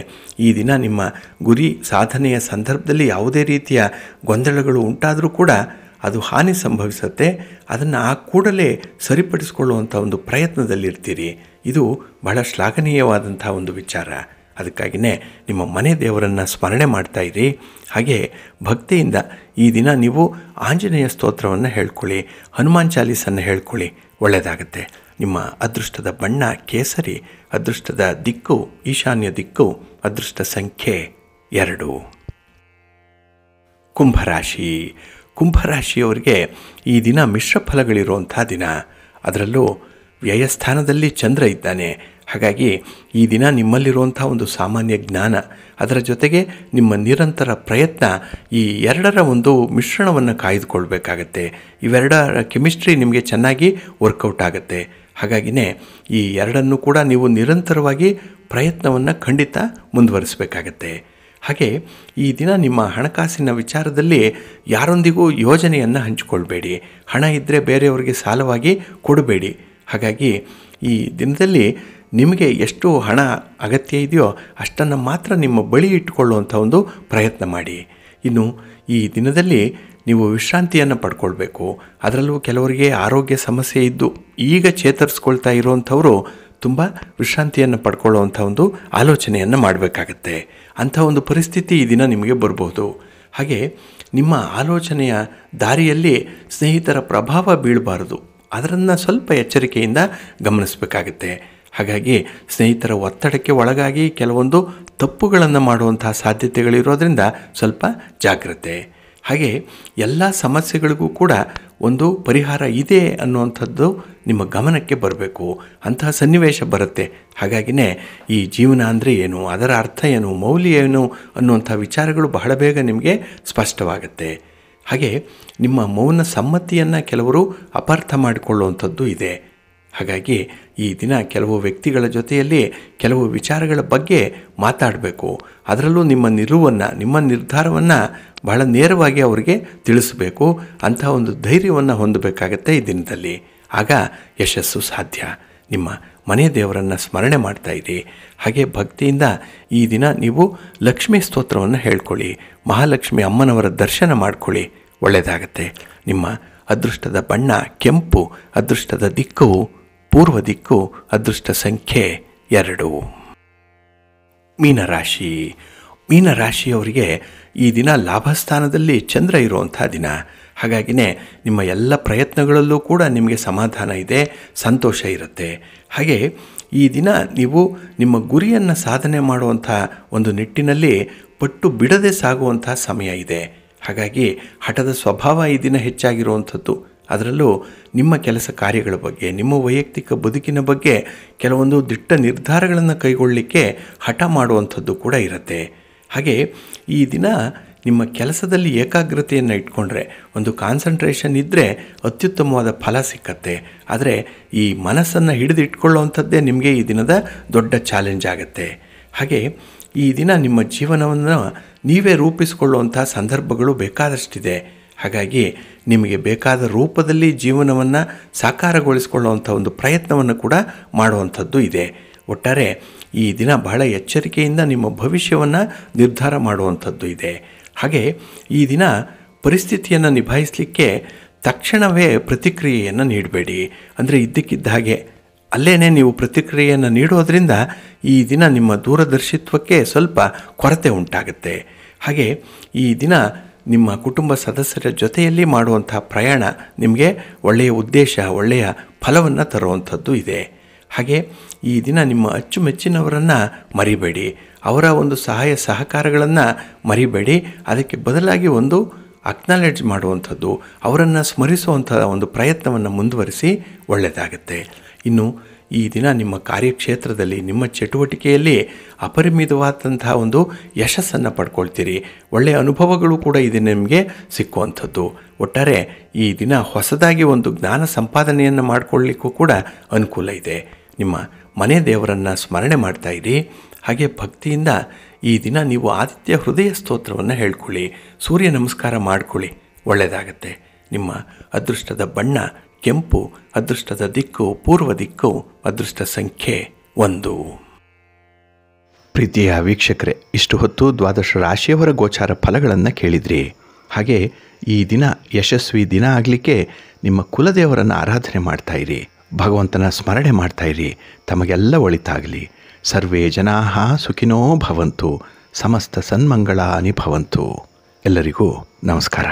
ಈ ದಿನ ನಿಮ್ಮ ಗುರಿ ಸಾಧನೆಯ ಸಂದರ್ಭದಲ್ಲಿ ಯಾವುದೇ ರೀತಿಯ ಗೊಂದಲಗಳು ಉಂಟಾದರೂ ಕೂಡ ಅದು ಹಾನಿ ಸಂಭವಿಸುತ್ತೆ. ಅದನ್ನು ಆ ಕೂಡಲೇ ಸರಿಪಡಿಸಿಕೊಳ್ಳುವಂಥ ಒಂದು ಪ್ರಯತ್ನದಲ್ಲಿರ್ತೀರಿ. ಇದು ಬಹಳ ಶ್ಲಾಘನೀಯವಾದಂಥ ಒಂದು ವಿಚಾರ. ಅದಕ್ಕಾಗಿಯೇ ನಿಮ್ಮ ಮನೆ ದೇವರನ್ನು ಸ್ಮರಣೆ ಮಾಡ್ತಾಯಿರಿ. ಹಾಗೆ ಭಕ್ತಿಯಿಂದ ಈ ದಿನ ನೀವು ಆಂಜನೇಯ ಸ್ತೋತ್ರವನ್ನು ಹೇಳ್ಕೊಳ್ಳಿ, ಹನುಮಾನ್ ಚಾಲೀಸನ್ನು ಹೇಳ್ಕೊಳ್ಳಿ, ಒಳ್ಳೆಯದಾಗುತ್ತೆ. ನಿಮ್ಮ ಅದೃಷ್ಟದ ಬಣ್ಣ ಕೇಸರಿ, ಅದೃಷ್ಟದ ದಿಕ್ಕು ಈಶಾನ್ಯ ದಿಕ್ಕು, ಅದೃಷ್ಟ ಸಂಖ್ಯೆ 2. ಕುಂಭರಾಶಿ. ಕುಂಭರಾಶಿಯವರಿಗೆ ಈ ದಿನ ಮಿಶ್ರ ಫಲಗಳಿರುವಂಥ ದಿನ. ಅದರಲ್ಲೂ ವ್ಯಯಸ್ಥಾನದಲ್ಲಿ ಚಂದ್ರ ಇದ್ದಾನೆ. ಹಾಗಾಗಿ ಈ ದಿನ ನಿಮ್ಮಲ್ಲಿರುವಂಥ ಒಂದು ಸಾಮಾನ್ಯ ಜ್ಞಾನ, ಅದರ ಜೊತೆಗೆ ನಿಮ್ಮ ನಿರಂತರ ಪ್ರಯತ್ನ, ಈ ಎರಡರ ಒಂದು ಮಿಶ್ರಣವನ್ನು ಕಾಯ್ದುಕೊಳ್ಬೇಕಾಗತ್ತೆ. ಇವೆರಡರ ಕೆಮಿಸ್ಟ್ರಿ ನಿಮಗೆ ಚೆನ್ನಾಗಿ ವರ್ಕೌಟ್ ಆಗುತ್ತೆ. ಹಾಗಾಗಿನೇ ಈ ಎರಡನ್ನು ಕೂಡ ನೀವು ನಿರಂತರವಾಗಿ ಪ್ರಯತ್ನವನ್ನು ಖಂಡಿತ ಮುಂದುವರಿಸಬೇಕಾಗತ್ತೆ. ಹಾಗೆ ಈ ದಿನ ನಿಮ್ಮ ಹಣಕಾಸಿನ ವಿಚಾರದಲ್ಲಿ ಯಾರೊಂದಿಗೂ ಯೋಜನೆಯನ್ನು ಹಂಚಿಕೊಳ್ಬೇಡಿ. ಹಣ ಇದ್ದರೆ ಬೇರೆಯವರಿಗೆ ಸಾಲವಾಗಿ ಕೊಡಬೇಡಿ. ಹಾಗಾಗಿ ಈ ದಿನದಲ್ಲಿ ನಿಮಗೆ ಎಷ್ಟು ಹಣ ಅಗತ್ಯ ಇದೆಯೋ ಅಷ್ಟನ್ನು ಮಾತ್ರ ನಿಮ್ಮ ಬಳಿ ಇಟ್ಟುಕೊಳ್ಳುವಂಥ ಒಂದು ಪ್ರಯತ್ನ ಮಾಡಿ. ಇನ್ನು ಈ ದಿನದಲ್ಲಿ ನೀವು ವಿಶ್ರಾಂತಿಯನ್ನು ಪಡ್ಕೊಳ್ಬೇಕು. ಅದರಲ್ಲೂ ಕೆಲವರಿಗೆ ಆರೋಗ್ಯ ಸಮಸ್ಯೆ ಇದ್ದು ಈಗ ಚೇತರಿಸ್ಕೊಳ್ತಾ ಇರುವಂಥವರು ತುಂಬ ವಿಶ್ರಾಂತಿಯನ್ನು ಪಡ್ಕೊಳ್ಳುವಂಥ ಒಂದು ಆಲೋಚನೆಯನ್ನು ಮಾಡಬೇಕಾಗತ್ತೆ. ಅಂಥ ಒಂದು ಪರಿಸ್ಥಿತಿ ಈ ದಿನ ನಿಮಗೆ ಬರ್ಬೋದು. ಹಾಗೆ ನಿಮ್ಮ ಆಲೋಚನೆಯ ದಾರಿಯಲ್ಲಿ ಸ್ನೇಹಿತರ ಪ್ರಭಾವ ಬೀಳಬಾರದು. ಅದನ್ನು ಸ್ವಲ್ಪ ಎಚ್ಚರಿಕೆಯಿಂದ ಗಮನಿಸಬೇಕಾಗತ್ತೆ. ಹಾಗಾಗಿ ಸ್ನೇಹಿತರ ಒತ್ತಡಕ್ಕೆ ಒಳಗಾಗಿ ಕೆಲವೊಂದು ತಪ್ಪುಗಳನ್ನು ಮಾಡುವಂಥ ಸಾಧ್ಯತೆಗಳಿರೋದ್ರಿಂದ ಸ್ವಲ್ಪ ಜಾಗ್ರತೆ. ಹಾಗೆ ಎಲ್ಲ ಸಮಸ್ಯೆಗಳಿಗೂ ಕೂಡ ಒಂದು ಪರಿಹಾರ ಇದೆ ಅನ್ನುವಂಥದ್ದು ನಿಮ್ಮ ಗಮನಕ್ಕೆ ಬರಬೇಕು. ಅಂತಹ ಸನ್ನಿವೇಶ ಬರುತ್ತೆ. ಹಾಗಾಗಿನೇ ಈ ಜೀವನ ಅಂದರೆ ಏನು, ಅದರ ಅರ್ಥ ಏನು, ಮೌಲ್ಯ ಏನು ಅನ್ನುವಂಥ ವಿಚಾರಗಳು ಬಹಳ ಬೇಗ ನಿಮಗೆ ಸ್ಪಷ್ಟವಾಗುತ್ತೆ. ಹಾಗೆ ನಿಮ್ಮ ಮೌನ ಸಮ್ಮತಿಯನ್ನು ಕೆಲವರು ಅಪಾರ್ಥ ಮಾಡಿಕೊಳ್ಳುವಂಥದ್ದು ಇದೆ. ಹಾಗಾಗಿ ಈ ದಿನ ಕೆಲವು ವ್ಯಕ್ತಿಗಳ ಜೊತೆಯಲ್ಲಿ ಕೆಲವು ವಿಚಾರಗಳ ಬಗ್ಗೆ ಮಾತಾಡಬೇಕು. ಅದರಲ್ಲೂ ನಿಮ್ಮ ನಿಲುವನ್ನು, ನಿಮ್ಮ ನಿರ್ಧಾರವನ್ನು ಬಹಳ ನೇರವಾಗಿ ಅವರಿಗೆ ತಿಳಿಸಬೇಕು. ಅಂತಹ ಒಂದು ಧೈರ್ಯವನ್ನು ಹೊಂದಬೇಕಾಗತ್ತೆ ಈ ದಿನದಲ್ಲಿ. ಆಗ ಯಶಸ್ಸು ಸಾಧ್ಯ. ನಿಮ್ಮ ಮನೆ ದೇವರನ್ನು ಸ್ಮರಣೆ ಮಾಡ್ತಾಯಿರಿ. ಹಾಗೆ ಭಕ್ತಿಯಿಂದ ಈ ದಿನ ನೀವು ಲಕ್ಷ್ಮೀ ಸ್ತೋತ್ರವನ್ನು ಹೇಳ್ಕೊಳ್ಳಿ, ಮಹಾಲಕ್ಷ್ಮಿ ಅಮ್ಮನವರ ದರ್ಶನ ಮಾಡ್ಕೊಳ್ಳಿ, ಒಳ್ಳೆಯದಾಗತ್ತೆ. ನಿಮ್ಮ ಅದೃಷ್ಟದ ಬಣ್ಣ ಕೆಂಪು, ಅದೃಷ್ಟದ ದಿಕ್ಕು ಪೂರ್ವ ದಿಕ್ಕು, ಅದೃಷ್ಟ ಸಂಖ್ಯೆ 2. ಮೀನರಾಶಿ. ಮೀನರಾಶಿಯವರಿಗೆ ಈ ದಿನ ಲಾಭಸ್ಥಾನದಲ್ಲಿ ಚಂದ್ರ ಇರುವಂಥ ದಿನ. ಹಾಗಾಗಿನೇ ನಿಮ್ಮ ಎಲ್ಲ ಪ್ರಯತ್ನಗಳಲ್ಲೂ ಕೂಡ ನಿಮಗೆ ಸಮಾಧಾನ ಇದೆ, ಸಂತೋಷ ಇರುತ್ತೆ. ಹಾಗೆ ಈ ದಿನ ನೀವು ನಿಮ್ಮ ಗುರಿಯನ್ನು ಸಾಧನೆ ಮಾಡುವಂಥ ಒಂದು ನಿಟ್ಟಿನಲ್ಲಿ ಪಟ್ಟು ಬಿಡದೆ ಸಾಗುವಂಥ ಸಮಯ ಇದೆ. ಹಾಗಾಗಿ ಹಠದ ಸ್ವಭಾವ ಈ ದಿನ ಹೆಚ್ಚಾಗಿರುವಂಥದ್ದು. ಅದರಲ್ಲೂ ನಿಮ್ಮ ಕೆಲಸ ಕಾರ್ಯಗಳ ಬಗ್ಗೆ, ನಿಮ್ಮ ವೈಯಕ್ತಿಕ ಬದುಕಿನ ಬಗ್ಗೆ ಕೆಲವೊಂದು ದಿಟ್ಟ ನಿರ್ಧಾರಗಳನ್ನು ಕೈಗೊಳ್ಳಲಿಕ್ಕೆ ಹಠ ಮಾಡುವಂಥದ್ದು ಕೂಡ ಇರುತ್ತೆ. ಹಾಗೆ ಈ ದಿನ ನಿಮ್ಮ ಕೆಲಸದಲ್ಲಿ ಏಕಾಗ್ರತೆಯನ್ನು ಇಟ್ಕೊಂಡ್ರೆ, ಒಂದು ಕಾನ್ಸಂಟ್ರೇಷನ್ ಇದ್ದರೆ ಅತ್ಯುತ್ತಮವಾದ ಫಲ ಸಿಕ್ಕತ್ತೆ. ಆದರೆ ಈ ಮನಸ್ಸನ್ನು ಹಿಡಿದಿಟ್ಕೊಳ್ಳುವಂಥದ್ದೇ ನಿಮಗೆ ಈ ದಿನದ ದೊಡ್ಡ ಚಾಲೆಂಜ್ ಆಗುತ್ತೆ. ಹಾಗೆ ಈ ದಿನ ನಿಮ್ಮ ಜೀವನವನ್ನು ನೀವೇ ರೂಪಿಸಿಕೊಳ್ಳುವಂಥ ಸಂದರ್ಭಗಳು ಬೇಕಾದಷ್ಟಿದೆ. ಹಾಗಾಗಿ ನಿಮಗೆ ಬೇಕಾದ ರೂಪದಲ್ಲಿ ಜೀವನವನ್ನು ಸಾಕಾರಗೊಳಿಸಿಕೊಳ್ಳುವಂಥ ಒಂದು ಪ್ರಯತ್ನವನ್ನು ಕೂಡ ಮಾಡುವಂಥದ್ದು ಇದೆ. ಒಟ್ಟಾರೆ ಈ ದಿನ ಬಹಳ ಎಚ್ಚರಿಕೆಯಿಂದ ನಿಮ್ಮ ಭವಿಷ್ಯವನ್ನು ನಿರ್ಧಾರ ಮಾಡುವಂಥದ್ದು ಇದೆ. ಹಾಗೆ ಈ ದಿನ ಪರಿಸ್ಥಿತಿಯನ್ನು ನಿಭಾಯಿಸಲಿಕ್ಕೆ ತಕ್ಷಣವೇ ಪ್ರತಿಕ್ರಿಯೆಯನ್ನು ನೀಡಬೇಡಿ. ಅಂದರೆ ಇದ್ದಕ್ಕಿದ್ದ ಹಾಗೆ ಅಲ್ಲೇ ನೀವು ಪ್ರತಿಕ್ರಿಯೆಯನ್ನು ನೀಡೋದ್ರಿಂದ ಈ ದಿನ ನಿಮ್ಮ ದೂರದರ್ಶಿತ್ವಕ್ಕೆ ಸ್ವಲ್ಪ ಕೊರತೆ ಉಂಟಾಗುತ್ತೆ. ಹಾಗೆ ಈ ದಿನ ನಿಮ್ಮ ಕುಟುಂಬ ಸದಸ್ಯರ ಜೊತೆಯಲ್ಲಿ ಮಾಡುವಂಥ ಪ್ರಯಾಣ ನಿಮಗೆ ಒಳ್ಳೆಯ ಉದ್ದೇಶ, ಒಳ್ಳೆಯ ಫಲವನ್ನು ತರುವಂಥದ್ದು ಇದೆ. ಹಾಗೆ ಈ ದಿನ ನಿಮ್ಮ ಅಚ್ಚುಮೆಚ್ಚಿನವರನ್ನು ಮರಿಬೇಡಿ. ಅವರ ಒಂದು ಸಹಾಯ ಸಹಕಾರಗಳನ್ನು ಮರಿಬೇಡಿ. ಅದಕ್ಕೆ ಬದಲಾಗಿ ಒಂದು ಅಕ್ನಾಲೆಡ್ಜ್ ಮಾಡುವಂಥದ್ದು, ಅವರನ್ನು ಸ್ಮರಿಸುವಂಥ ಒಂದು ಪ್ರಯತ್ನವನ್ನು ಮುಂದುವರಿಸಿ ಒಳ್ಳೆಯದಾಗುತ್ತೆ. ಇನ್ನು ಈ ದಿನ ನಿಮ್ಮ ಕಾರ್ಯಕ್ಷೇತ್ರದಲ್ಲಿ, ನಿಮ್ಮ ಚಟುವಟಿಕೆಯಲ್ಲಿ ಅಪರಿಮಿತವಾದಂತಹ ಒಂದು ಯಶಸ್ಸನ್ನು ಪಡ್ಕೊಳ್ತೀರಿ. ಒಳ್ಳೆಯ ಅನುಭವಗಳು ಕೂಡ ಇದು ನಿಮಗೆ ಸಿಕ್ಕುವಂಥದ್ದು. ಒಟ್ಟಾರೆ ಈ ದಿನ ಹೊಸದಾಗಿ ಒಂದು ಜ್ಞಾನ ಸಂಪಾದನೆಯನ್ನು ಮಾಡಿಕೊಳ್ಳಿಕ್ಕೂ ಕೂಡ ಅನುಕೂಲ ಇದೆ. ನಿಮ್ಮ ಮನೆ ದೇವರನ್ನು ಸ್ಮರಣೆ ಮಾಡ್ತಾಯಿರಿ. ಹಾಗೆ ಭಕ್ತಿಯಿಂದ ಈ ದಿನ ನೀವು ಆದಿತ್ಯ ಹೃದಯ ಸ್ತೋತ್ರವನ್ನು ಹೇಳ್ಕೊಳ್ಳಿ, ಸೂರ್ಯ ನಮಸ್ಕಾರ ಮಾಡ್ಕೊಳ್ಳಿ, ಒಳ್ಳೆಯದಾಗತ್ತೆ. ನಿಮ್ಮ ಅದೃಷ್ಟದ ಬಣ್ಣ ಕೆಂಪು, ಅದೃಷ್ಟದ ದಿಕ್ಕು ಪೂರ್ವ ದಿಕ್ಕು, ಅದೃಷ್ಟ ಸಂಖ್ಯೆ 1. ಪ್ರೀತಿಯ ವೀಕ್ಷಕರೇ, ಇಷ್ಟು ಹೊತ್ತು ದ್ವಾದಶ ರಾಶಿಯವರ ಗೋಚಾರ ಫಲಗಳನ್ನು ಕೇಳಿದ್ರಿ. ಹಾಗೆ ಈ ದಿನ ಯಶಸ್ವಿ ದಿನ ಆಗಲಿಕ್ಕೆ ನಿಮ್ಮ ಕುಲದೇವರನ್ನು ಆರಾಧನೆ ಮಾಡ್ತಾಯಿರಿ, ಭಗವಂತನ ಸ್ಮರಣೆ ಮಾಡ್ತಾಯಿರಿ. ತಮಗೆಲ್ಲ ಒಳಿತಾಗಲಿ. ಸರ್ವೇ ಜನಾಃ ಸುಖಿನೋ ಭವಂತು, ಸಮಸ್ತ ಸನ್ಮಂಗಳಾನಿ ಭವಂತು. ಎಲ್ಲರಿಗೂ ನಮಸ್ಕಾರ.